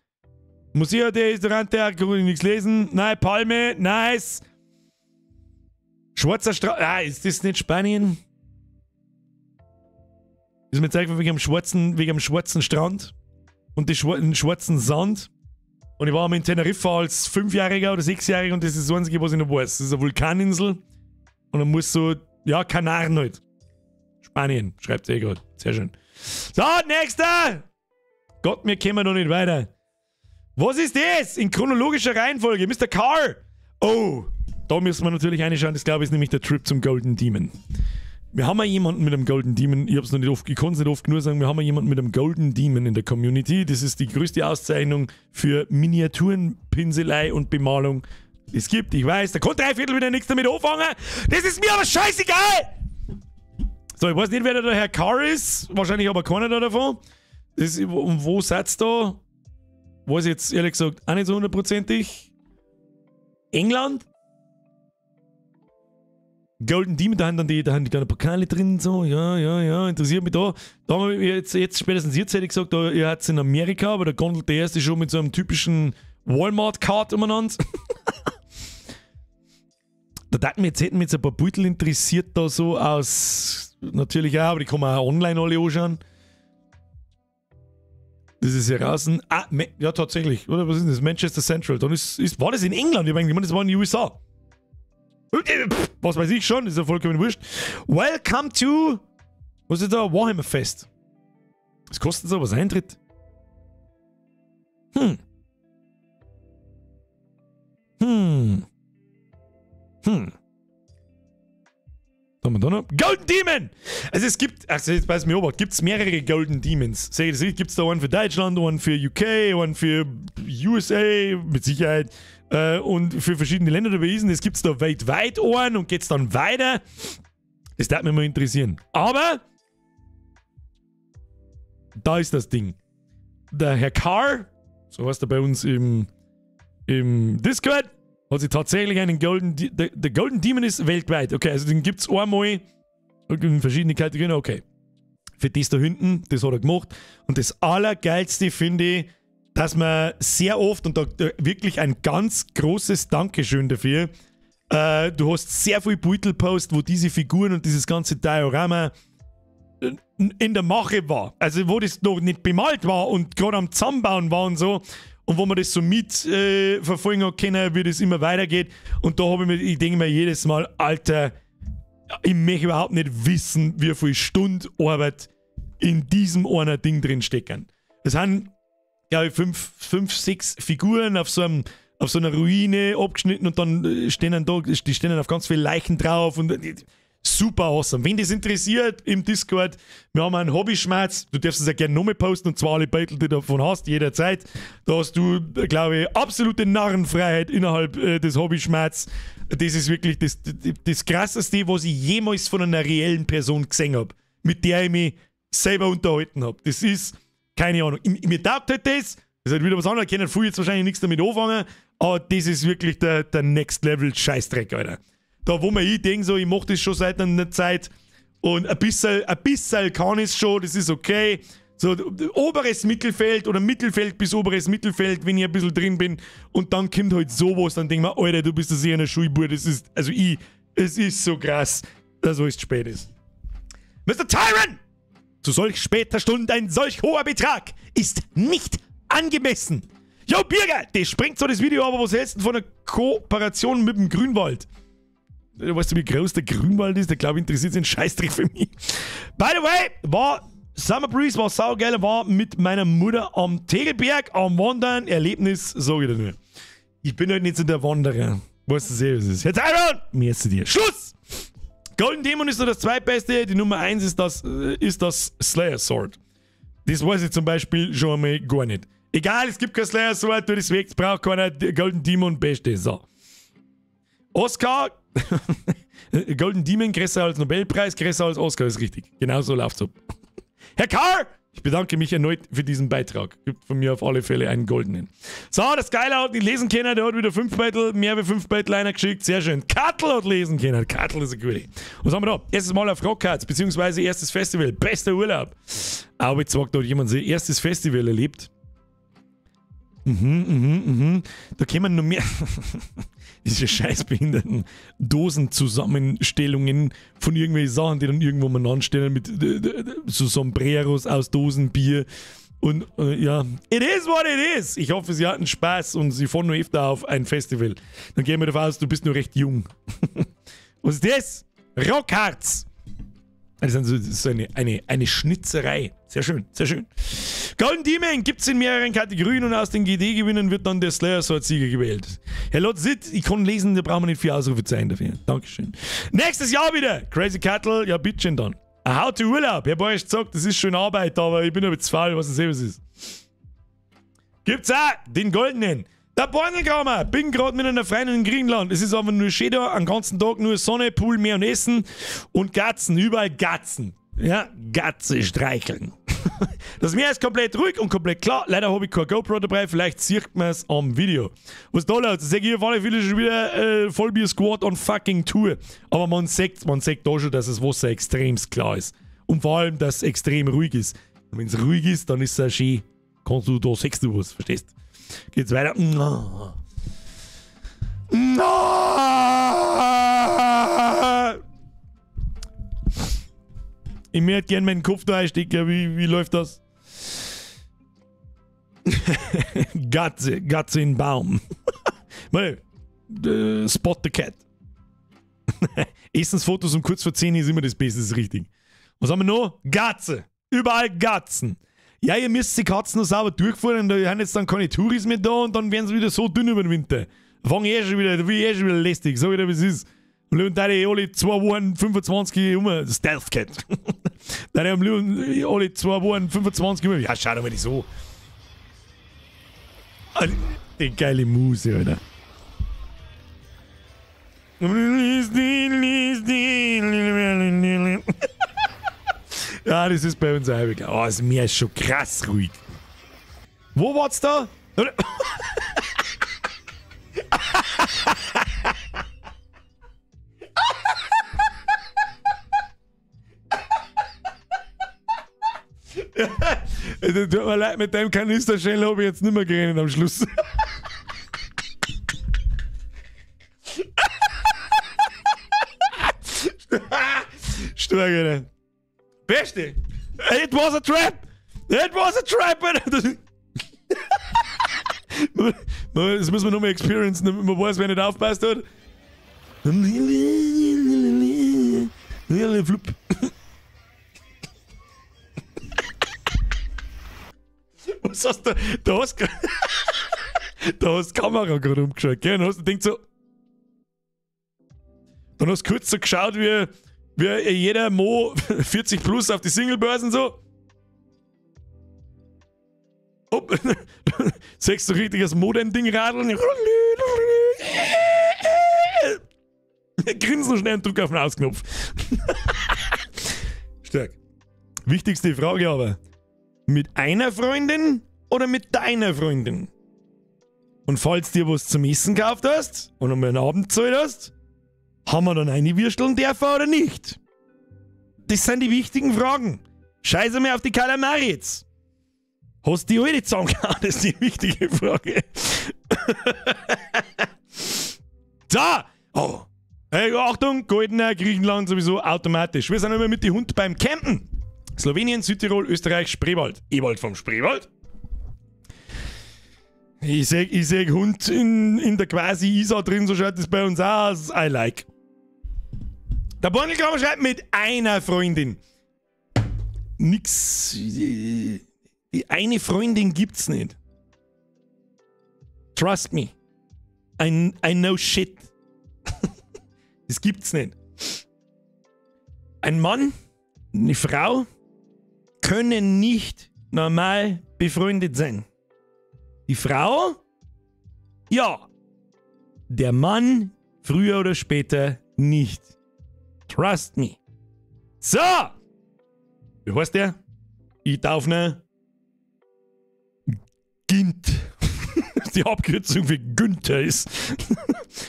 Museo de Restaurante, kann ich nichts lesen. Nein, Palme, nice. Schwarzer Strand. Ah, ist das nicht Spanien? Ist mir zeigt wegen am schwarzen Strand und den schwarzen Sand. Und ich war mal in Teneriffa als 5-Jähriger oder 6-Jähriger und das ist das Einzige, was ich noch weiß. Das ist eine Vulkaninsel. Und dann muss so, ja, Kanaren halt. Spanien, schreibt ihr gerade. Sehr schön. So, nächster! Gott, wir kommen noch nicht weiter. Was ist das? In chronologischer Reihenfolge. Mr. Carr. Oh, da müssen wir natürlich reinschauen. Das glaube ich ist nämlich der Trip zum Golden Demon. Wir haben ja jemanden mit einem Golden Demon. Ich kann es nicht oft genug sagen. Wir haben ja jemanden mit einem Golden Demon in der Community. Das ist die größte Auszeichnung für Miniaturenpinselei und Bemalung, die es gibt. Ich weiß, da konnte 3/4 wieder nichts damit anfangen. Das ist mir aber scheißegal! So, ich weiß nicht, wer der Herr Carr ist. Wahrscheinlich aber keiner da davon. Und wo seid's da? Weiß ich jetzt ehrlich gesagt auch nicht so 100%ig. England? Golden Demon, da haben die kleinen Pokale drin, so, ja, interessiert mich da. Da haben wir jetzt spätestens jetzt hätte ich gesagt, ihr habt es in Amerika, aber da gondelt der erste schon mit so einem typischen Walmart-Card umeinander. Da hätten wir jetzt ein paar Beutel interessiert, da so aus, natürlich auch, aber die kann man auch online alle anschauen. Das ist hier draußen. Ah, ja, tatsächlich. Oder was ist das? Manchester Central. Dann war das in England? Ich meine, das war in den USA. Was weiß ich schon, ist ja vollkommen wurscht. Welcome to. Was ist da? Warhammer Fest. Was kostet so was Eintritt? Was haben wir da noch? Golden Demon! Also es gibt, jetzt weiß mir aber, gibt es mehrere Golden Demons. Gibt es da einen für Deutschland, einen für UK, einen für USA, mit Sicherheit, und für verschiedene Länder dabei ist. Es gibt es da weltweit einen und geht es dann weiter. Das würde mich mal interessieren. Aber da ist das Ding. Der Herr Carr, so heißt er bei uns im Discord, hat sich tatsächlich einen der Golden Demon ist weltweit. Okay, also den gibt es einmal in verschiedenen Kategorien. Okay. Für das da hinten, das hat er gemacht. Und das Allergeilste finde ich, dass man sehr oft, und da wirklich ein ganz großes Dankeschön dafür, du hast sehr viel Beutelpost, wo diese Figuren und dieses ganze Diorama in der Mache war. Also wo das noch nicht bemalt war und gerade am Zusammenbauen war und so. Und wo man das so mitverfolgen hat können, wie das immer weitergeht. Und da habe ich mir, ich denke mir jedes Mal, Alter, ich möchte überhaupt nicht wissen, wie viel Stunden Arbeit in diesem einer Ding drin stecken. Es sind, glaube ich, 5, 6 Figuren auf so einer Ruine abgeschnitten und dann die stehen dann auf ganz viele Leichen drauf und super awesome. Wenn das interessiert, im Discord, wir haben einen Hobbyschmerz, du darfst es ja gerne nochmal posten und zwar alle Beutel, die du davon hast, jederzeit. Da hast du, glaube ich, absolute Narrenfreiheit innerhalb des Hobbyschmerz. Das ist wirklich das Krasseste, was ich jemals von einer reellen Person gesehen habe, mit der ich mich selber unterhalten habe. Das ist, keine Ahnung, mir taugt halt das ist halt wieder was anderes, ich kann früher jetzt wahrscheinlich nichts damit anfangen, aber das ist wirklich der Next-Level-Scheißdreck, Alter. Da, wo man ich denke, so, ich mache das schon seit einer Zeit und ein bisschen kann ich es schon, das ist okay. So, oberes Mittelfeld oder Mittelfeld bis oberes Mittelfeld, wenn ich ein bisschen drin bin und dann kommt halt sowas, dann denke ich mir, Alter, du bist das hier eine Schulbur, das ist, also es ist so krass, dass es zu spät ist. Mr. Tyron! Zu solch später Stunde ein solch hoher Betrag ist nicht angemessen. Yo, Birger, das springt so das Video, aber was hältst du von einer Kooperation mit dem Grünwald? Weißt du, wie groß der Grünwald ist? Der, glaube ich, interessiert sich einen Scheißdreck für mich. By the way, Summer Breeze war saugeil, war mit meiner Mutter am Tegelberg, am Wandern, Erlebnis, so wieder nur. Ich bin halt nicht so der Wanderer. Weißt du sehr, was es ist. Jetzt Iron! Mehr zu dir. Schluss! Golden Demon ist nur das zweitbeste, die Nummer 1 ist das Slayer Sword. Das weiß ich zum Beispiel schon einmal gar nicht. Egal, es gibt kein Slayer Sword, du das weg, braucht keiner. Golden Demon, beste. So. Oscar, Golden Demon, größer als Nobelpreis, größer als Oscar, ist richtig. Genau so läuft's ab. Herr Carr, ich bedanke mich erneut für diesen Beitrag. Gibt von mir auf alle Fälle einen goldenen. So, das Geile hat nicht lesen können, der hat wieder 5 Beutel, mehr wie 5 Beutel einer geschickt. Sehr schön. Kattel hat lesen können. Kattel ist eine gute. Was haben wir da? Erstes Mal auf Rockharz, beziehungsweise erstes Festival. Bester Urlaub. Aber jetzt sagt dort jemand, sein erstes Festival erlebt. Da kämen noch mehr. Diese scheißbehinderten Dosenzusammenstellungen von irgendwelchen Sachen, die dann irgendwo mal anstellen mit so Sombreros aus Dosenbier. Und ja, it is what it is. Ich hoffe, sie hatten Spaß und sie fahren nur öfter auf ein Festival. Dann gehen wir davon aus, du bist nur recht jung. Was ist das? Rockharz. Das ist so eine Schnitzerei. Sehr schön, sehr schön. Golden Demon gibt es in mehreren Kategorien und aus den GD-Gewinnern wird dann der Slayer Sword-Sieger gewählt. Herr Lord Sid, ich kann lesen, da brauchen wir nicht 4 Ausrufezeichen dafür. Dankeschön. Nächstes Jahr wieder. Crazy Cattle, ja bitteschön dann. How to Urlaub. Herr Boris sagt, das ist schon Arbeit, aber ich bin aber zu faul, was ich sehe, was ist. Gibt's auch den Goldenen. Der Bornelkammer. Bin gerade mit einer Freundin in Griechenland. Es ist aber nur schön da, den ganzen Tag nur Sonne, Pool, Meer und Essen und Gatzen. Überall Gatzen. Ja, Gatze streicheln. Das Meer ist komplett ruhig und komplett klar. Leider habe ich keine GoPro dabei, vielleicht sieht man es am Video. Was da läuft, sage ich auf alle Fälle schon wieder Vollbier-Squad on fucking Tour. Aber man sagt da schon, dass das Wasser extremst klar ist. Und vor allem, dass es extrem ruhig ist. Und wenn es ruhig ist, dann ist es auch schön. Kannst du, da sagst du was, verstehst? Geht's weiter. Ich möchte gerne meinen Kopf da einstecken. Wie läuft das? Gatze in den Baum. Spot the Cat. Essensfotos um kurz vor 10 ist immer das Beste, ist richtig. Was haben wir noch? Gatze. Überall Gatzen. Ja, ihr müsst die Katzen noch sauber durchfahren, da haben jetzt dann keine Touris mehr da und dann werden sie wieder so dünn über den Winter. Da fange ich schon wieder lästig, so wieder wie es ist. Und dann haben alle 2 Wochen 25 Stealth Cat. Dann haben alle 2 Wochen 25 ja, schau doch mal nicht so. Die geile Muse, Alter. Ja, das ist bei uns auch wirklich. Oh, das Meer ist schon krass ruhig. Wo war's da? Tut mir leid, mit dem Kanisterschell habe ich jetzt nicht mehr geredet am Schluss. Stark, Beste! It was a trap! It was a trap! Das müssen wir nochmal experiencen, damit man weiß, wer nicht aufpasst hat. Flup. Was hast du? Da hast die Kamera gerade umgeschaut, gell? Und hast du gedacht so. Dann hast du kurz so geschaut, wie wie jeder Mo 40 plus auf die Singlebörsen so. Hopp. Sechst du richtig das Modem-Ding radeln. Grinsen schnell und drück auf den Ausknopf. Stark. Wichtigste Frage aber. Mit einer Freundin oder mit deiner Freundin? Und falls dir was zum Essen gekauft hast und einmal einen Abend gezahlt hast, haben wir dann eine Würsteln dürfen oder nicht? Das sind die wichtigen Fragen. Scheiße mir auf die Kalamari jetzt. Hast du die alte zusammengehauen? Das ist die wichtige Frage. So! Oh. Hey, Achtung, goldener Griechenland sowieso automatisch. Wir sind immer mit den Hunden beim Campen. Slowenien, Südtirol, Österreich, Spreewald. Ewald vom Spreewald. Ich sag Hund in der quasi Isar drin, so schaut das bei uns aus. I like. Der Bondelkammer schreibt mit einer Freundin. Nix. Die eine Freundin gibt's nicht. Trust me. I know shit. Das gibt's nicht. Ein Mann, eine Frau können nicht normal befreundet sein. Die Frau? Ja. Der Mann früher oder später nicht. Trust me. So! Wie heißt der? Ich darf ne Gint. Die Abkürzung für Günther ist.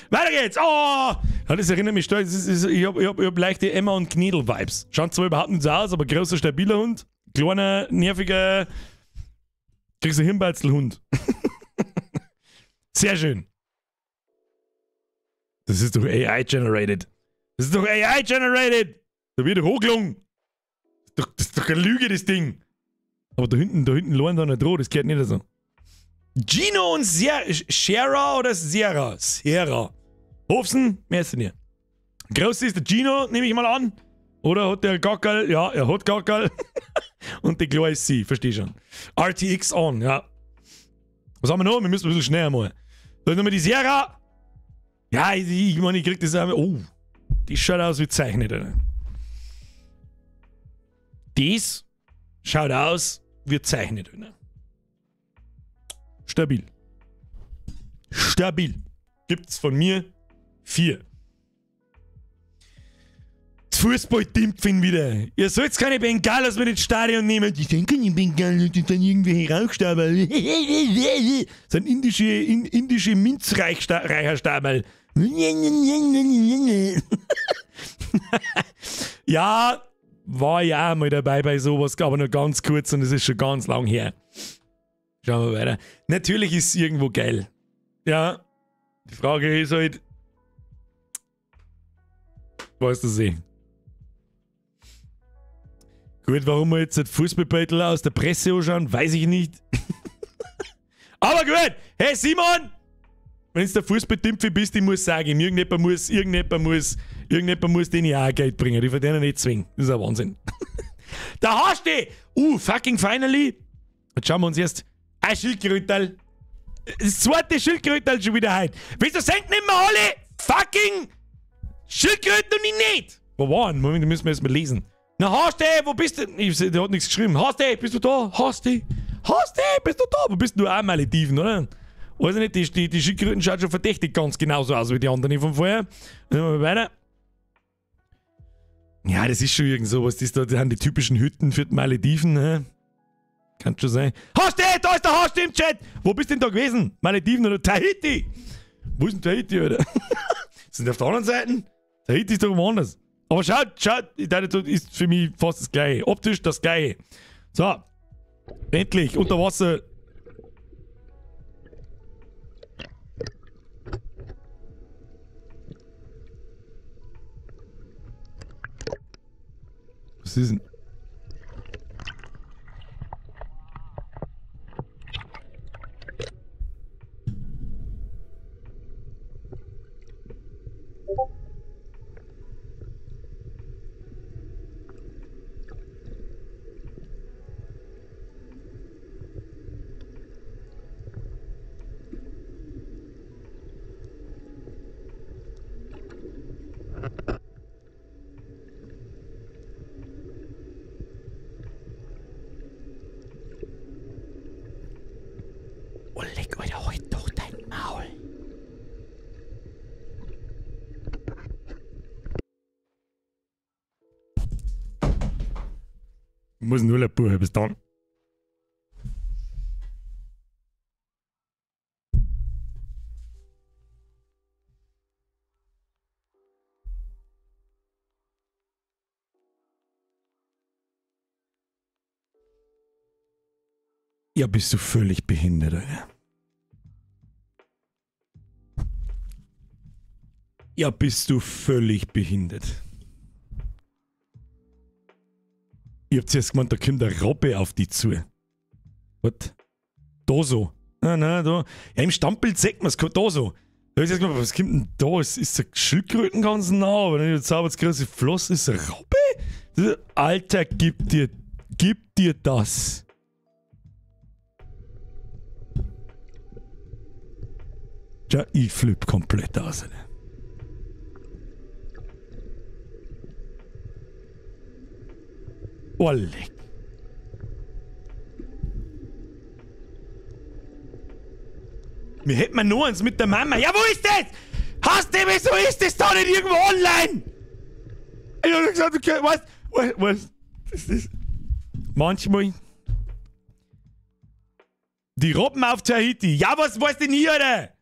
Weiter geht's! Oh! Ja, das erinnert mich stark. Ich hab leichte Emma und Knedel-Vibes. Schaut zwar überhaupt nicht so aus, aber großer, stabiler Hund. Kleiner, nerviger. Kriegst du Hirnbalzelhund. Sehr schön. Das ist doch AI-generated. Das ist doch AI-generated! Da wird hochgelungen. Das ist doch eine Lüge, das Ding. Aber da hinten lernen da nicht dran, das gehört nicht so. Gino und Sierra oder Sierra? Sierra. Hofsen, mehr ist nicht. Groß ist der Gino, nehme ich mal an. Oder hat der Gackerl? Ja, er hat Gackerl. Und die Kleine ist sie, versteh schon. RTX on, ja. Was haben wir noch? Wir müssen ein bisschen schneller mal. Da ist nochmal die Sierra. Ja, ich meine, ich krieg das einmal. Oh, die schaut aus wie gezeichnet, Alter. Das schaut aus wie gezeichnet, Alter. Stabil. Stabil. Gibt's von mir 4. Das Fußball-Dimpfen wieder. Ihr sollt keine Bengalas mit ins Stadion nehmen. Die sind keine Bengalas, die sind irgendwelche Rauchstabel. Das sind indische Minzreicherstabel. Ja, war ja auch mal dabei bei sowas, aber nur ganz kurz und es ist schon ganz lang her. Schauen wir weiter. Natürlich ist es irgendwo geil. Ja, die Frage ist halt, weißt du sie? Gut, warum wir jetzt das Fußballbeutel aus der Presse anschauen, weiß ich nicht. Aber gut, hey Simon! Wenn du der Fußballdimpfe bist, ich muss sagen, irgendjemand muss denen ja auch Geld bringen. Die verdienen nicht zwingen. Das ist ein Wahnsinn. Da hast du! Fucking finally! Jetzt schauen wir uns erst ein Schildkrötel. Das zweite Schildkrötel schon wieder heute. Wieso senken nicht mehr alle fucking Schildkröten und ich nicht? Wo waren? Moment, müssen wir erst mal lesen. Na, Horsti, wo bist du? Der hat nichts geschrieben. Horsti, bist du da? Horsti, bist du da? Wo bist du auch Malediven, oder? Weiß ich nicht, die Schildkröten schauen schon verdächtig ganz genauso aus wie die anderen von vorher. Dann machen wir weiter. Ja, das ist schon irgend sowas. Das sind die typischen Hütten für die Malediven, ne? Kann schon sein. Horsti, da ist der Horsti im Chat! Wo bist du denn da gewesen? Malediven oder Tahiti? Wo ist denn Tahiti, Alter? Sind die auf der anderen Seite? Tahiti ist doch woanders. Aber schaut, das ist für mich fast das Gleiche. Optisch das Gleiche. So. Endlich, unter Wasser. Was ist denn? Ich muss einen Urlaub buchen, bis dann. Ja, bist du völlig behindert, Alter. Ja, bist du völlig behindert. Ich hab zuerst gemeint, da kommt eine Robbe auf die zu. Was? Da so. Nein, da. Ja, im Stammbild sieht man es, da so. Da hab ich erst gemeint, was kommt denn da? Ist ein Schildkröten ganz nah, aber dann zaubert das große Floss, ist eine Robbe? Alter, gib dir das. Ja, ich flipp komplett aus. Oh, leck. Wir hätten nur eins mit der Mama. Ja, wo ist das? Hast du, wieso ist das da nicht irgendwo online? Ich hab gesagt, okay, was? Das ist manchmal. Die Robben auf Tahiti. Ja, was weißt denn hier, Alter?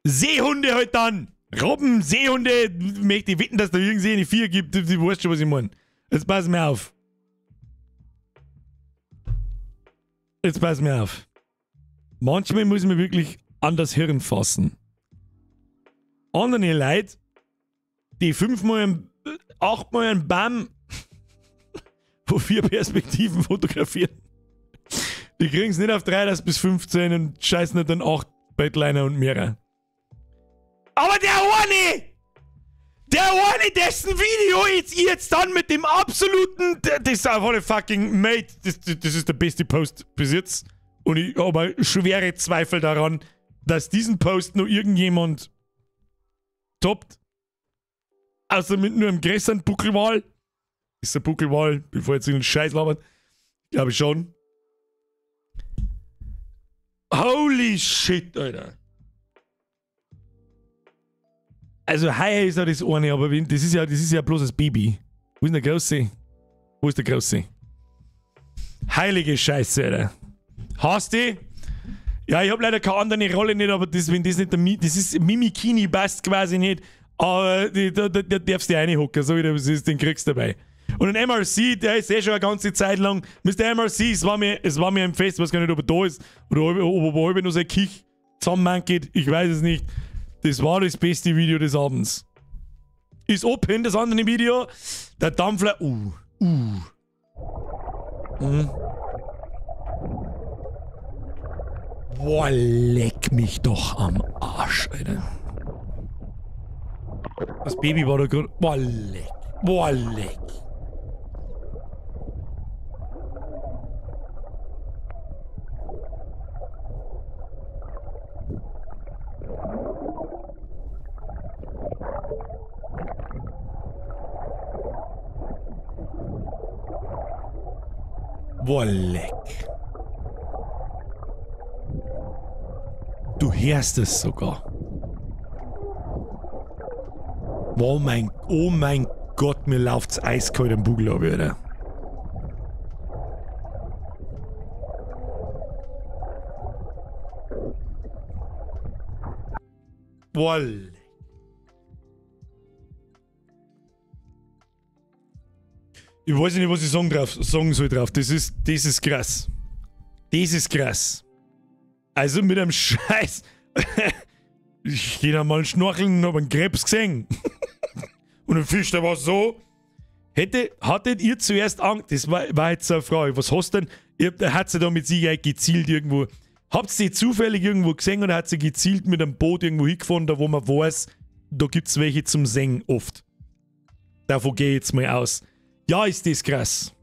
Seehunde halt dann. Robben, Seehunde. Möchte ich wetten, dass da irgendwie eine 4 gibt. Du weißt schon, was ich meine. Jetzt pass mir auf. Jetzt pass mir auf. Manchmal muss man wirklich an das Hirn fassen. Andere Leute, die 8-mal einen Baum von 4 Perspektiven fotografieren, die kriegen es nicht auf 3 bis 15 und scheißen nicht dann 8 Bettliner und mehrere. Aber der eine, dessen Video jetzt dann mit dem absoluten, das ist einfach eine fucking Mate, das ist der beste Post bis jetzt. Und ich habe schwere Zweifel daran, dass diesen Post noch irgendjemand toppt. Außer mit nur einem größeren Buckelwal. Ist der Buckelwal, bevor jetzt irgendein Scheiß labert. Glaube ich schon. Holy shit, Alter. Also, heuer ist ja das eine, aber das ist ja bloß das Baby. Wo ist denn der Große? Wo ist der Große? Heilige Scheiße, Alter. Hast du? Ja, ich hab leider keine andere Rolle nicht, aber wenn das nicht das ist Mimikini, passt quasi nicht. Aber da darfst du reinhocken, so wie du es ist, den kriegst du dabei. Und ein MRC, der ist schon eine ganze Zeit lang. Mr. MRC, es war mir im Fest, ich weiß gar nicht, ob er da ist oder ob er noch sein Kich zusammenmanket, ich weiß es nicht. Das war das beste Video des Abends. Ist open, das andere Video. Der Dampfler. Boah, leck mich doch am Arsch, Alter. Das Baby war da gerade. Boah, leck. Boah, leck. Boah, leck. Du hörst es sogar. Oh mein Gott, mir läuft's eiskalt im Bugel ab, Alter. Boah, leck. Ich weiß nicht, was ich sagen soll drauf. Das ist krass. Das ist krass. Also mit einem Scheiß. Ich geh da mal schnorcheln und hab einen Krebs gesehen. Und ein Fisch, der war so. Hattet ihr zuerst Angst? Das war jetzt so eine Frage. Was hast du denn? Der hat sie da mit Sicherheit gezielt irgendwo. Habt ihr die zufällig irgendwo gesehen oder hat sie gezielt mit einem Boot irgendwo hingefahren, da wo man weiß, da gibt's welche zum Singen oft. Davon gehe ich jetzt mal aus. Ja, ist das krass.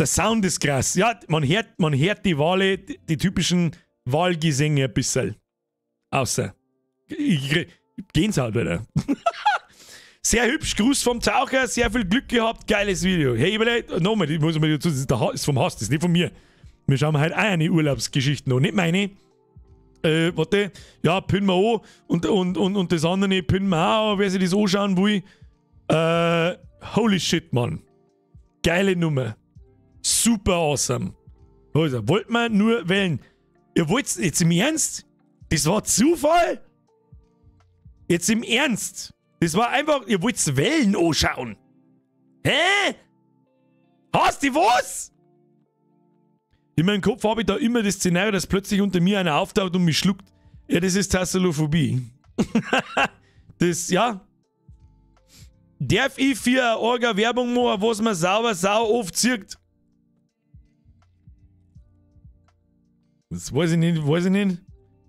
Der Sound ist krass. Ja, man hört die Wale, die typischen Walgesänge ein bisschen. Außer. Gänsehaut, Alter. Sehr hübsch, Gruß vom Taucher, sehr viel Glück gehabt, geiles Video. Hey, nochmal, ich muss mal dazu, das ist vom Haus, das ist nicht von mir. Wir schauen halt auch eine Urlaubsgeschichte noch, nicht meine. Warte, ja, pinnen wir an und das andere pinnen wir auch, wer sich das anschauen will. Holy shit, Mann. Geile Nummer. Super awesome. Also, wollt man nur wählen. Ihr wollt jetzt im Ernst? Das war Zufall? Jetzt im Ernst? Das war einfach, ihr wollt Wellen anschauen. Hä? Hast du was? In meinem Kopf habe ich da immer das Szenario, dass plötzlich unter mir einer auftaucht und mich schluckt. Ja, das ist Tassalophobie. Das, ja. Darf ich für eine Orga-Werbung machen, was man sauber sau oft zieht? Das weiß ich nicht,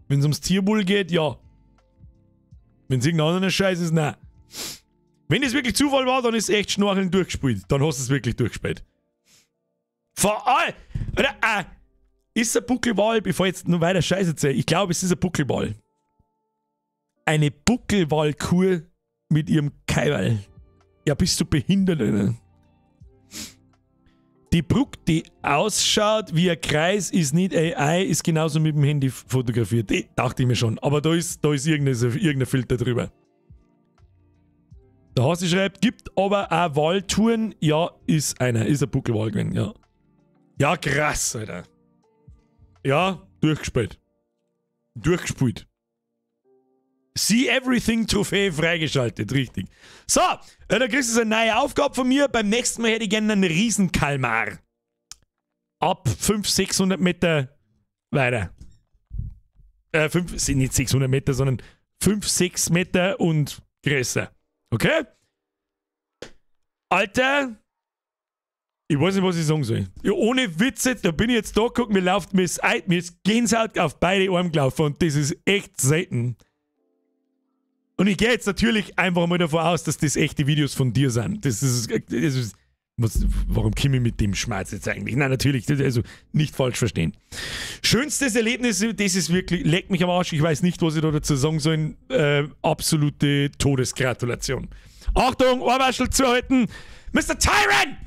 Wenn es ums Tierwohl geht, ja. Wenn es irgendein anderer Scheiß ist, nein. Wenn es wirklich Zufall war, dann ist echt Schnorcheln durchgespielt. Dann hast du es wirklich durchgespielt. Vor allem, ist ein Buckelwal, bevor ich jetzt noch weiter Scheiße erzähle, ich glaube, es ist ein Buckelwal. Eine Buckelwalkur mit ihrem Keiwal. Ja, bist du behindert, Alter. Die Brücke, die ausschaut wie ein Kreis, ist nicht AI, ist genauso mit dem Handy fotografiert. Die dachte ich mir schon. Aber da ist irgendein Filter drüber. Der Hasi schreibt, gibt aber auch Waldtouren. Ja, ist ein Buckelwal gewesen, ja. Ja, krass, Alter. Ja, durchgespielt. See Everything Trophäe freigeschaltet, richtig. So, da kriegst du eine neue Aufgabe von mir. Beim nächsten Mal hätte ich gerne einen Riesenkalmar. Ab 500-600 Meter weiter. Sind nicht 600 Meter, sondern 5-6 Meter und größer. Okay? Alter, ich weiß nicht, was ich sagen soll. Ja, ohne Witze, da bin ich jetzt da geguckt, mir ist Gänsehaut auf beide Arme gelaufen und das ist echt selten. Und ich gehe jetzt natürlich einfach mal davon aus, dass das echte Videos von dir sind. Warum komme ich mit dem Schmerz jetzt eigentlich? Nein, natürlich, also nicht falsch verstehen. Schönstes Erlebnis, das ist wirklich, leck mich am Arsch, ich weiß nicht, was ich da dazu sagen soll. Absolute Todesgratulation. Achtung, Ohrwaschel zuhalten. Mr. Tyron!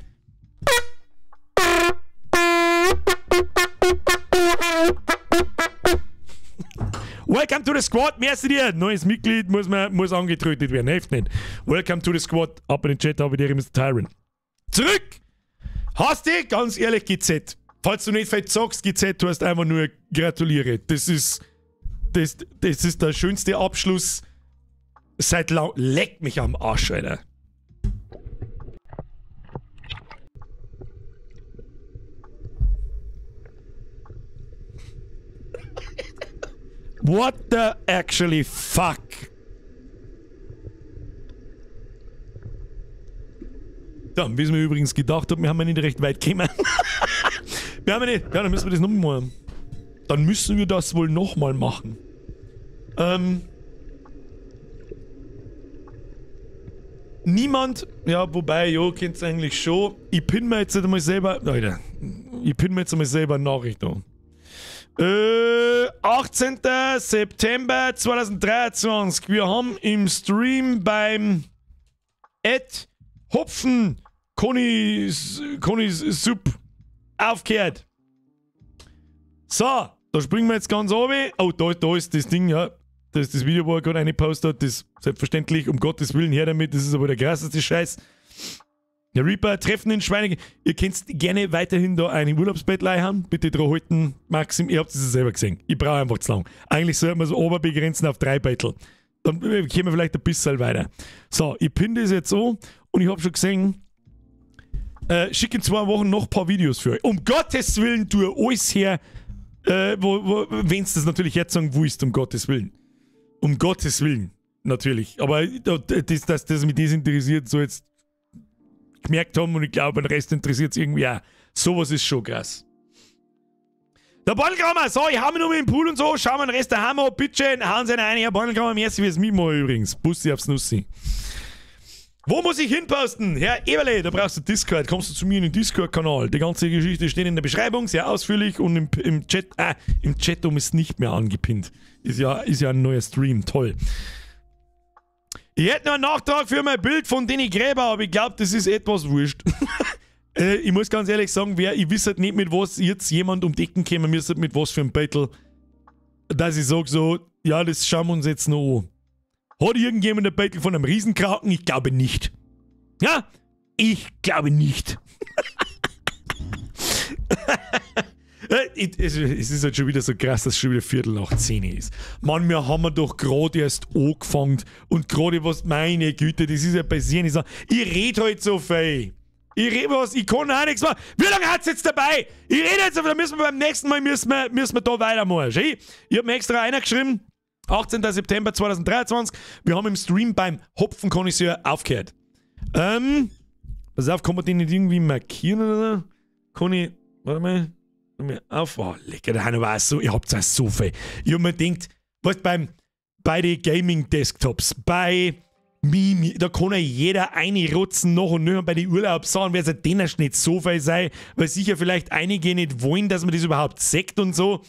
Welcome to the Squad, merci dir. Neues Mitglied muss angetrötet werden, hilft nicht. Welcome to the Squad, ab in den Chat, habe ich dir, Mr. Tyron. Zurück! Hast du, ganz ehrlich, GZ. Falls du nicht fett sagst, GZ, du hast einfach nur gratuliere. Das ist der schönste Abschluss seit lang. Leck mich am Arsch, Alter. What the actually fuck? Ja, wie es mir übrigens gedacht habe, wir haben ja nicht recht weit gekommen. Wir haben ja nicht. Ja, dann müssen wir das nochmal machen. Dann müssen wir das wohl nochmal machen. Niemand, ja, wobei, jo, kennt's eigentlich schon. Ich pin mir jetzt einmal selber, Leute, eine Nachricht an. 18. September 2023. Wir haben im Stream beim Hopfen Konis Sub aufgehört. So, da springen wir jetzt ganz oben. Oh, da ist das Ding, ja. Das ist das Video, wo er gerade reingepostet hat. Das selbstverständlich, um Gottes Willen, her damit. Das ist aber der krasseste Scheiß. Der Reaper, Treffen in Schweine. Ihr könnt gerne weiterhin da eine Urlaubsbettlei haben. Bitte dran halten. Maxim, ihr habt es ja selber gesehen. Ich brauche einfach zu lang. Eigentlich sollten wir so oberbegrenzen auf 3 Bettel. Dann kommen wir vielleicht ein bisschen weiter. So, ich pinne das jetzt so. Und ich habe schon gesehen, schicke in 2 Wochen noch ein paar Videos für euch. Um Gottes Willen, tu alles her, wenn es das natürlich jetzt sagen willst, um Gottes Willen. Um Gottes Willen, natürlich. Aber dass mich das interessiert, so jetzt gemerkt haben und ich glaube, den Rest interessiert es irgendwie auch. Sowas ist schon krass. Der Bandelkrammer, so, ich hau mich noch mit dem Pool und so, schauen wir den Rest der Hammer, bitte, hauen Sie eine ein, Herr Bandelkrammer, merci fürs Mitmachen übrigens. Bussi aufs Nussi. Wo muss ich hinposten? Herr Eberle, da brauchst du Discord, kommst du zu mir in den Discord-Kanal. Die ganze Geschichte steht in der Beschreibung, sehr ausführlich und im Chat, im Chatum ist nicht mehr angepinnt. Ist ja ein neuer Stream, toll. Ich hätte noch einen Nachtrag für mein Bild von Danny Gräber, aber ich glaube, das ist etwas wurscht. Ich muss ganz ehrlich sagen, ich weiß halt nicht, mit was jetzt jemand um die Ecken kommen müsste, mit was für ein Battle, dass ich sage so, ja, das schauen wir uns jetzt noch an. Hat irgendjemand ein Battle von einem Riesenkraken? Ich glaube nicht. Ja, Ich glaube nicht. Es ist halt schon wieder so krass, dass es schon wieder 9:15 ist. Mann, wir haben doch gerade erst angefangen und gerade was, meine Güte, das ist ja passiert. Ich rede halt so viel. Ich rede was, ich kann auch nichts machen. Wie lange hat's jetzt dabei? Ich rede jetzt, aber dann müssen wir beim nächsten Mal müssen wir da weitermachen. Ich habe mir extra einer geschrieben, 18. September 2023. Wir haben im Stream beim Hopfenkonnoisseur aufgehört. Pass auf, kann man den nicht irgendwie markieren oder so? Kann ich, warte mal. Auf, oh, lecker, da haben wir auch so, ihr habt auch so viel. Ich hab mir gedacht, was bei den Gaming-Desktops, bei Mimi, da kann ja jeder reinrotzen noch und nöcher bei den Urlaubssachen, wird es denen nicht so viel sein, weil sicher vielleicht einige nicht wollen, dass man das überhaupt sagt und so.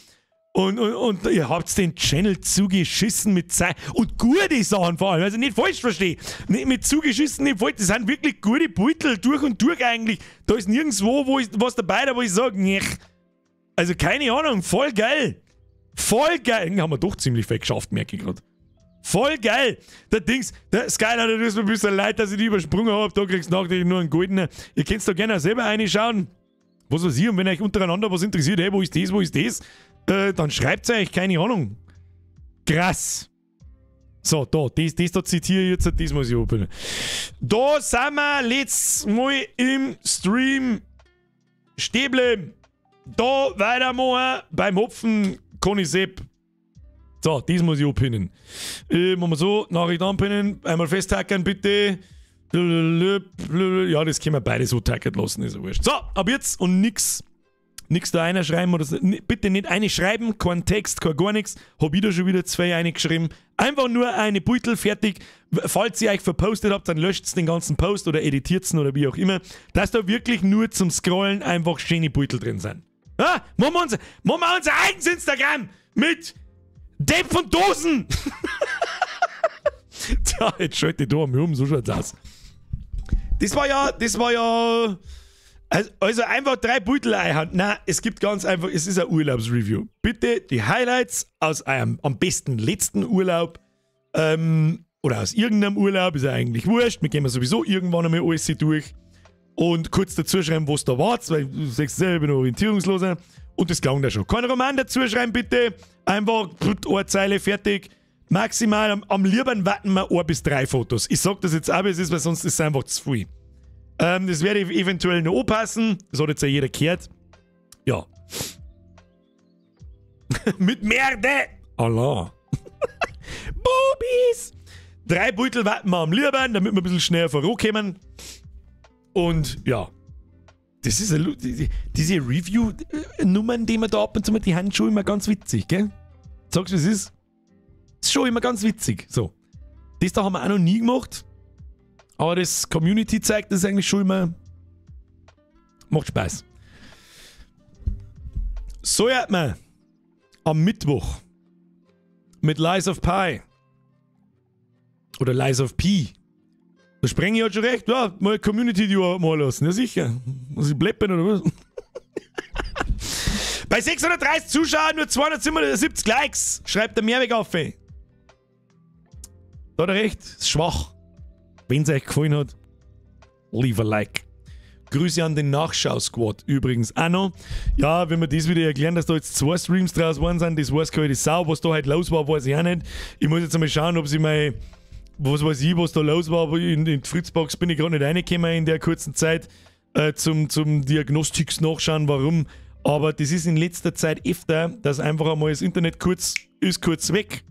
Und ihr habt den Channel zugeschissen mit Zeit und gute Sachen vor allem, also nicht falsch verstehen. Nicht mit zugeschissen, nicht falsch, das sind wirklich gute Beutel durch und durch eigentlich. Da ist nirgendwo was dabei, wo ich sage, nech. Also keine Ahnung, voll geil. Voll geil. Haben wir doch ziemlich viel geschafft, merke ich gerade. Voll geil. Der Skyler, da tut mir ein bisschen leid, dass ich die übersprungen habe. Da kriegst du nachträglich nur einen goldenen. Ihr könnt da gerne selber reinschauen. Was weiß ich, und wenn euch untereinander was interessiert, hey, wo ist das, dann schreibt es euch, keine Ahnung. Krass. So, da, das da zitiere ich jetzt, das muss ich öffnen. Da sind wir letztes Mal im Stream stehen bleiben. Da weitermachen beim Hopfen kann ich Sepp. So, das muss ich abpinnen. Machen wir so, Nachricht anpinnen, einmal festhacken bitte. Ja, das können wir beide so tackert lassen, ist ja wurscht. So, ab jetzt und nix da einer schreiben oder so. Bitte nicht eine schreiben, kein Text, kein gar nichts. Hab ich da schon wieder 2 eingeschrieben. Einfach nur eine Beutel, fertig. Falls ihr euch verpostet habt, dann löscht den ganzen Post oder editiert oder wie auch immer. Dass da wirklich nur zum Scrollen einfach schöne Beutel drin sind. Ah, machen wir unser eigenes Instagram mit Depp von Dosen. Tja, jetzt schaut die da um mich um, so schaut's aus. Das war ja. Also einfach 3 Beutel einhauen. Nein, es gibt ganz einfach, es ist ein Urlaubsreview. Bitte die Highlights aus eurem am besten letzten Urlaub oder aus irgendeinem Urlaub, ist ja eigentlich wurscht. Wir gehen sowieso irgendwann einmal alles durch. Und kurz dazu schreiben, was da war, weil du sagst selber noch orientierungsloser. Und das klang da schon. Kein Roman dazu schreiben, bitte. Einfach eine Zeile fertig. Maximal am liebsten warten wir 1 bis 3 Fotos. Ich sag das jetzt auch, wie es ist, weil sonst ist es einfach zu viel. Das werde ich eventuell noch anpassen. Das hat jetzt ja jeder gehört. Ja. Mit Merde! Allah. Bubis! 3 Beutel warten wir am liebsten, damit wir ein bisschen schneller vorankommen. Und ja. Das ist diese Review-Nummern, die wir da ab und zu mit die Hand schon immer ganz witzig, gell? Sagst du, was es ist? Das ist schon immer ganz witzig. So. Das da haben wir auch noch nie gemacht. Aber das Community zeigt das eigentlich schon immer. Macht Spaß. So hat man am Mittwoch mit Lies of Pi oder Lies of Pi. Da spreng ich halt schon recht. Ja, mal Community die mal lassen. Ja, sicher. Muss ich bleppen oder was? Bei 630 Zuschauern nur 270 Likes. Schreibt der Mehrweg auf. Da hat er recht. Ist schwach. Wenn es euch gefallen hat, leave a like. Grüße an den Nachschau-Squad übrigens auch noch. Ja, wenn wir das wieder erklären, dass da jetzt 2 Streams draus geworden sind, das weiß keine Sau. Was da halt los war, weiß ich auch nicht. Ich muss jetzt einmal schauen, ob sie mal, was weiß ich, was da los war, aber in die Fritzbox bin ich gerade nicht reingekommen in der kurzen Zeit zum Diagnostiks nachschauen, warum. Aber das ist in letzter Zeit öfter, dass einfach einmal das Internet kurz weg.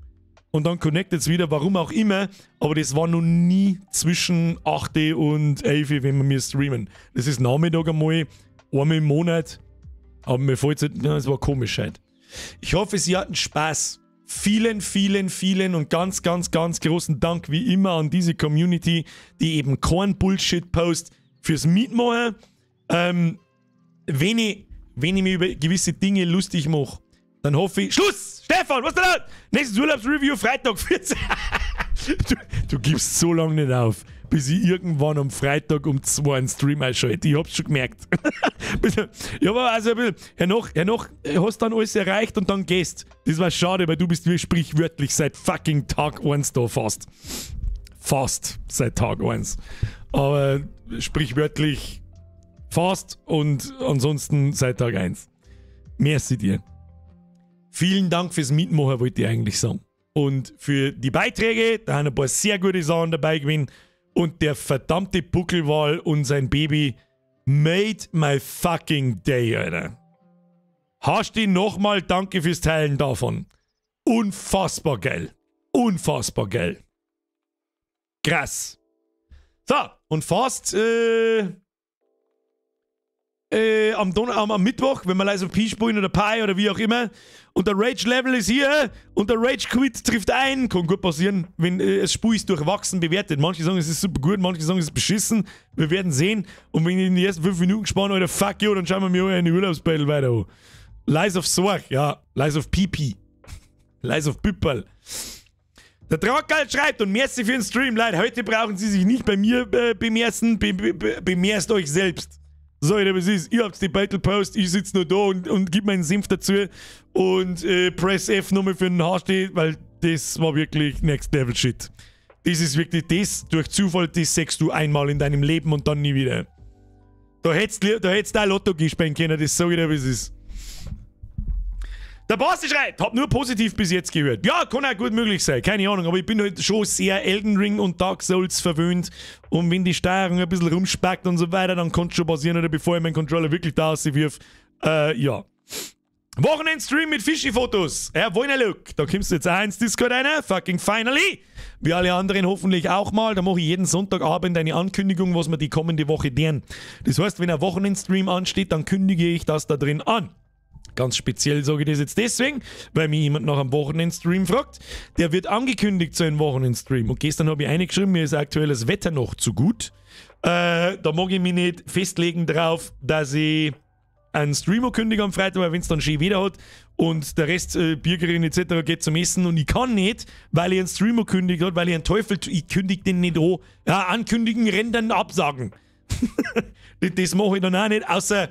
Und dann connectet es wieder, warum auch immer. Aber das war noch nie zwischen 8 und 11, wenn wir streamen. Das ist Nachmittag einmal im Monat. Aber mir fällt es nicht, es war komisch halt. Ich hoffe, Sie hatten Spaß. Vielen, vielen, vielen und ganz, ganz, ganz großen Dank wie immer an diese Community, die eben kein Bullshit-Post fürs Mitmachen. Wenn ich mir über gewisse Dinge lustig mache, dann hoffe ich... Schluss! Stefan, was da? Nächstes Urlaubsreview, Freitag 14. Du gibst so lange nicht auf, bis ich irgendwann am Freitag um 2 einen Stream einschalte. Ich hab's schon gemerkt. Ja, aber also ein bisschen, hernach hast dann alles erreicht und dann gehst. Das war schade, weil du bist wie sprichwörtlich seit fucking Tag 1 da fast. fast seit Tag 1. Aber sprichwörtlich fast und ansonsten seit Tag 1. Merci dir. Vielen Dank fürs Mitmachen, wollte ich eigentlich sagen. Und für die Beiträge, da haben ein paar sehr gute Sachen dabei gewesen. Und der verdammte Buckelwal und sein Baby made my fucking day, Alter. Hast du nochmal danke fürs Teilen davon. Unfassbar geil. Unfassbar geil. Krass. So, und fast am Mittwoch, wenn wir Lies of P spielen oder Pi oder wie auch immer, und der Rage-Level ist hier und der Rage-Quit trifft ein, kann gut passieren, wenn das Spiel ist durchwachsen bewertet. Manche sagen, es ist super gut, manche sagen, es ist beschissen. Wir werden sehen. Und wenn ich in den ersten 5 Minuten gespannt, Alter, fuck you, dann schauen wir mir eine Urlaubsbattle weiter an. Lies of Sorg, ja, Lies of Pipi. Lies of Püpperl. Der Traggeil schreibt, und merci für den Stream, Leute, heute brauchen Sie sich nicht bei mir bemersen, bemerst euch selbst. So, was ist? Ihr habt die Battle Post, ich sitze nur da und gebe meinen Senf dazu und press F nochmal für den Haarsteh, weil das war wirklich Next Level Shit. Das ist wirklich das, durch Zufall, das sagst du einmal in deinem Leben und dann nie wieder. Da hättest du ein Lotto gespielt können, das sag ich dir, wie es ist. Der Basti schreibt, hab nur positiv bis jetzt gehört. Ja, kann auch gut möglich sein, keine Ahnung, aber ich bin halt schon sehr Elden Ring und Dark Souls verwöhnt und wenn die Steuerung ein bisschen rumspackt und so weiter, dann kann es schon passieren, oder bevor ich meinen Controller wirklich da auswirf. Ja. Wochenendstream mit Fischi-Fotos. Woiner Look. Da kommst du jetzt auch ins Discord rein. Fucking finally. Wie alle anderen hoffentlich auch mal. Da mache ich jeden Sonntagabend eine Ankündigung, was wir die kommende Woche deren. Das heißt, wenn ein Wochenendstream ansteht, dann kündige ich das da drin an. Ganz speziell sage ich das jetzt deswegen, weil mich jemand nach einem Wochenendstream fragt. Der wird angekündigt zu einem Wochenendstream. Und gestern habe ich eingeschrieben, mir ist aktuell das Wetter noch zu gut. Da mag ich mich nicht festlegen drauf, dass ich einen Streamer kündige am Freitag, weil wenn es dann schön Wetter hat und der Rest Bürgerin etc. geht zum Essen und ich kann nicht, weil ich einen Streamer kündigt hat, weil ich einen Teufel, ich kündige den nicht an. Ja, ankündigen, Rendern, absagen. Das mache ich dann auch nicht, außer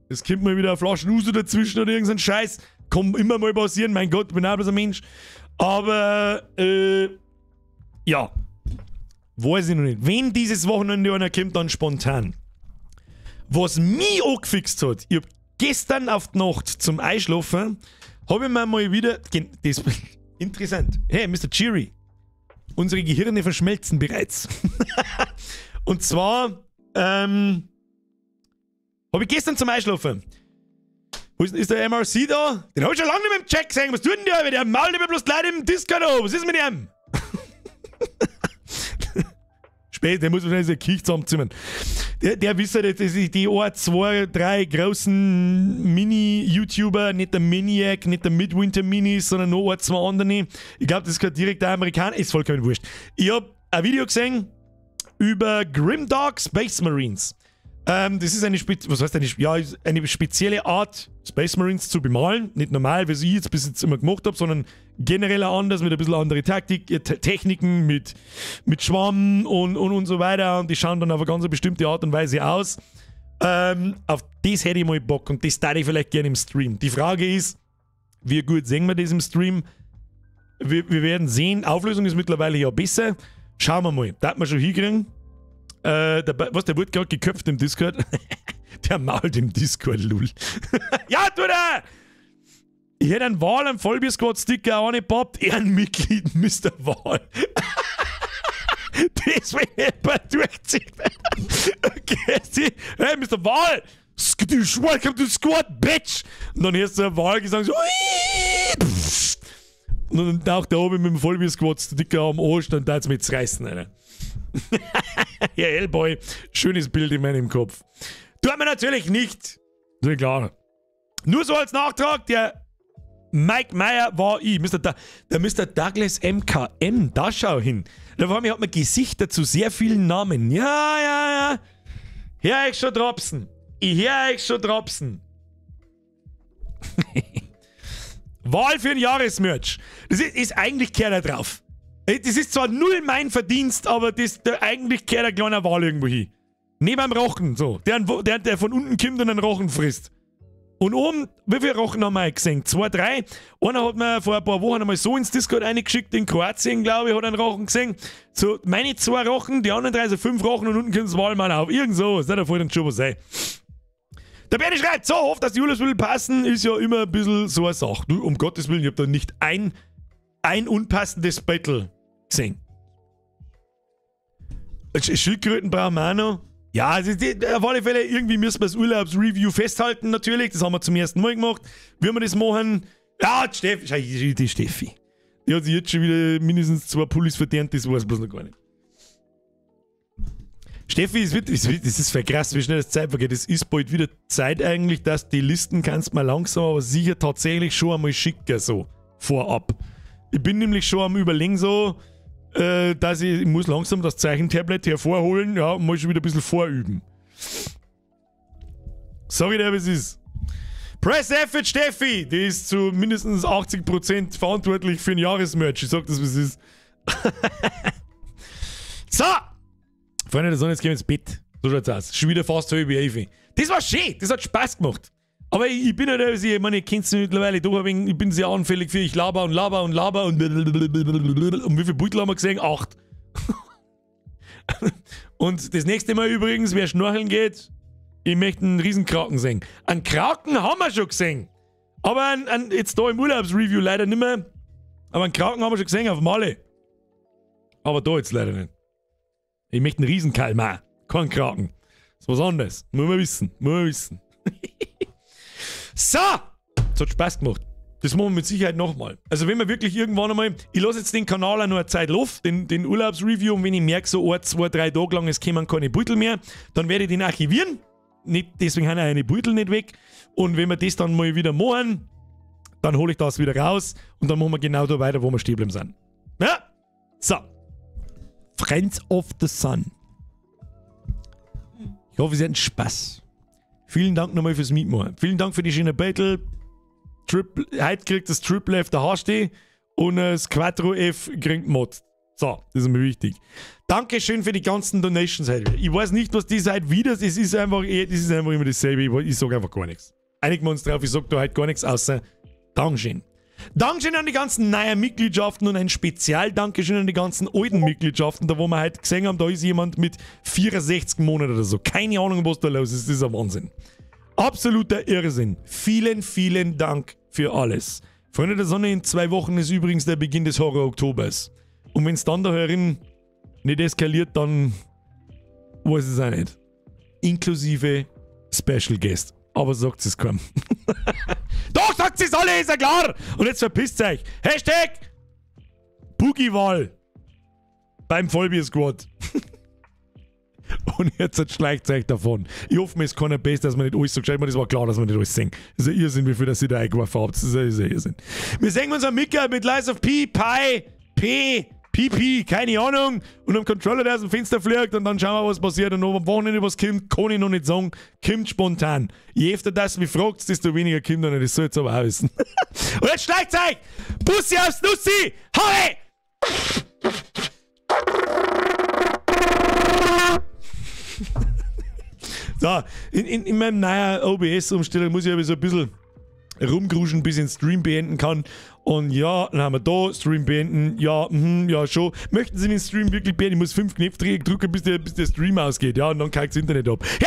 es kommt mal wieder eine Flasche Uso dazwischen oder irgendein Scheiß. Kann immer mal passieren, mein Gott, ich bin auch bloß ein Mensch. Aber, ja. Weiß ich noch nicht. Wenn dieses Wochenende einer kommt, dann spontan. Was mich angefixt hat, ich hab gestern auf die Nacht zum Einschlafen, habe ich mir mal wieder, das interessant, hey, Mr. Cheery, unsere Gehirne verschmelzen bereits. Und zwar, habe ich gestern zum Einschlafen. Wo ist der MRC da? Den hab ich schon lange nicht mehr im Chat gesehen. Was tut denn der? Der mault immer bloß Leute im Discord an. Was ist mit dem? Spät, der muss wahrscheinlich seine Kirche zusammenzimmern. Der wisst ja, dass ich die 1, 2, 3 großen Mini-YouTuber, nicht der Maniac, nicht der Midwinter-Mini, sondern noch 1, 2 andere. Ich glaube, das ist gerade direkt der Amerikaner. Ist vollkommen wurscht. Ich habe ein Video gesehen über Grimdark Space Marines. Das ist eine spezielle Art, Space Marines zu bemalen. Nicht normal, wie ich bis jetzt immer gemacht habe, sondern generell anders, mit ein bisschen andere Techniken, mit Schwamm und so weiter. Und die schauen dann auf eine ganz bestimmte Art und Weise aus. Auf das hätte ich mal Bock und das darf ich vielleicht gerne im Stream. Die Frage ist, wie gut sehen wir das im Stream? Wir werden sehen. Auflösung ist mittlerweile ja besser. Schauen wir mal. Darf man schon hinkriegen? Der wurde gerade geköpft im Discord. Der mault im Discord, lul. Ja, tut er! Ich hätte einen Wal, einen Vollbier-Squad-Sticker auch nicht poppt. Ehrenmitglied, Mr. Wal. Das will jemand durchziehen. Okay, hey, Mr. Wal! Welcome to the squad, bitch! Und dann hörst du einen Wal gesagt so. Und dann taucht er oben mit dem Vollbier-Squad-Sticker am Arsch, dann darf es mich jetzt reißen, Alter. Ja, Hellboy, schönes Bild in meinem Kopf. Tut mir natürlich nicht. So klar. Nur so als Nachtrag, der Mike Meyer war ich. Der Mr. Douglas MKM, da schau hin. Da vor allem hat man Gesichter zu sehr vielen Namen. Ja. Hör ich schon dropsen. Wahl für ein Jahresmerch. Das ist eigentlich keiner drauf. Das ist zwar null mein Verdienst, aber eigentlich kehrt ein kleiner Wal irgendwo hin. Neben einem Rochen, so. Der von unten kommt und einen Rochen frisst. Und oben, wie viele Rochen haben wir gesehen? 2, 3. Einer hat mir vor ein paar Wochen einmal so ins Discord reingeschickt, in Kroatien, glaube ich, hat einen Rochen gesehen. So, meine 2 Rochen, die anderen 3 so 5 Rochen und unten kommt das Wahlmann auf. Irgend so, da fällt dann schon was sein. Der Bernie schreibt, so, hofft, dass die Urlaubsmittel passen, ist ja immer ein bisschen so eine Sache. Du, um Gottes Willen, ich hab da nicht ein unpassendes Battle gesehen. Schildkröten brauchen wir auch noch. Ja, also auf alle Fälle, irgendwie müssen wir das Urlaubsreview festhalten, natürlich. Das haben wir zum ersten Mal gemacht. Wie wir das machen? Ja, die Steffi. Die hat sich jetzt schon wieder mindestens 2 Pullis verdient, das weiß ich bloß noch gar nicht. Steffi, das ist voll krass, wie schnell das Zeit vergeht. Es ist bald wieder Zeit eigentlich, dass die Listen kannst mal langsam, aber sicher tatsächlich schon einmal schicken, so vorab. Ich bin nämlich schon am Überlegen so, dass ich muss langsam das Zeichentablet hervorholen, ja, und muss schon wieder ein bisschen vorüben. Sorry, wie es ist. Press F mit Steffi, die ist zu mindestens 80% verantwortlich für ein Jahresmerch. Ich sag das, wie es ist. So! Freunde der Sonne, jetzt gehen wir ins Bett. So schaut's aus. Schon wieder fast 10:30. Das war schön, das hat Spaß gemacht. Aber ich bin halt, ich meine, ihr kennt es mittlerweile doch ein wenig, ich bin sehr anfällig für, ich laber und wie viele Beutel haben wir gesehen? 8. Und das nächste Mal übrigens, wer schnorcheln geht, ich möchte einen Riesenkraken sehen. Einen Kraken haben wir schon gesehen. Aber jetzt da im Urlaubsreview leider nicht mehr. Aber einen Kraken haben wir schon gesehen auf Malle. Aber da jetzt leider nicht. Ich möchte einen Riesenkalmar. Kein Kraken. Das ist was anderes. Muss man wissen. So! Das hat Spaß gemacht. Das machen wir mit Sicherheit nochmal. Also wenn wir wirklich irgendwann einmal... Ich lasse jetzt den Kanal auch noch eine Zeit Luft, den Urlaubsreview, und wenn ich merke, so 1, 2, 3 Tage lang, es kommen keine Beutel mehr, dann werde ich den archivieren. Nicht, deswegen haben eine Beutel nicht weg. Und wenn wir das dann mal wieder machen, dann hole ich das wieder raus und dann machen wir genau da weiter, wo wir stehen bleiben sind. Ja? So. Friends of the Sun. Ich hoffe, Sie hatten Spaß. Vielen Dank nochmal fürs Mitmachen. Vielen Dank für die schöne Battle. Heute kriegt das Triple F der Hasti und das Quattro F kriegt Mod. So, das ist mir wichtig. Dankeschön für die ganzen Donations heute. Ich weiß nicht, was die heute wieder ist. Das ist einfach immer dasselbe. Ich sage einfach gar nichts. Einigen wir uns drauf, ich sage da heute gar nichts außer Dankeschön. Dankeschön an die ganzen neuen Mitgliedschaften und ein Spezial-Dankeschön an die ganzen alten Mitgliedschaften, da wo wir heute gesehen haben, da ist jemand mit 64 Monaten oder so. Keine Ahnung, was da los ist. Das ist ein Wahnsinn. Absoluter Irrsinn. Vielen, vielen Dank für alles. Freunde der Sonne, in 2 Wochen ist übrigens der Beginn des Horror-Oktobers. Und wenn es dann da herin nicht eskaliert, dann weiß ich es auch nicht. Inklusive Special Guest. Aber sagt es kaum. Doch, sagt es alle, ist ja klar! Und jetzt verpisst euch. Hashtag Boogie-Wahl beim Vollbier-Squad. Und jetzt schleicht es euch davon. Ich hoffe, mir ist keiner best, dass man nicht alles so gescheit macht. Das war klar, dass wir nicht alles singen. Das ist ein Irrsinn, wie viel das ihr da eingeworfen habt. Das ist ein Irrsinn. Wir singen uns am Mika mit Lies of P, Pi, P, PP, keine Ahnung. Und am Controller, der aus dem Fenster fliegt, und dann schauen wir, was passiert. Und ob am Wochenende was kommt, kann ich noch nicht sagen. Kommt spontan. Je öfter das mich fragt, desto weniger kommt dann. Das soll jetzt aber auch wissen. Und jetzt steigt euch! Bussi aufs Nussi! Hoi! So, in meinem neuen OBS-Umstellung muss ich aber so ein bisschen rumgruschen, bis ich den Stream beenden kann. Und ja, dann haben wir da Stream beenden. Ja, ja, schon. Möchten Sie den Stream wirklich beenden? Ich muss 5 Knöpfe drücken, bis der Stream ausgeht. Ja, und dann kackt das Internet ab. Ja,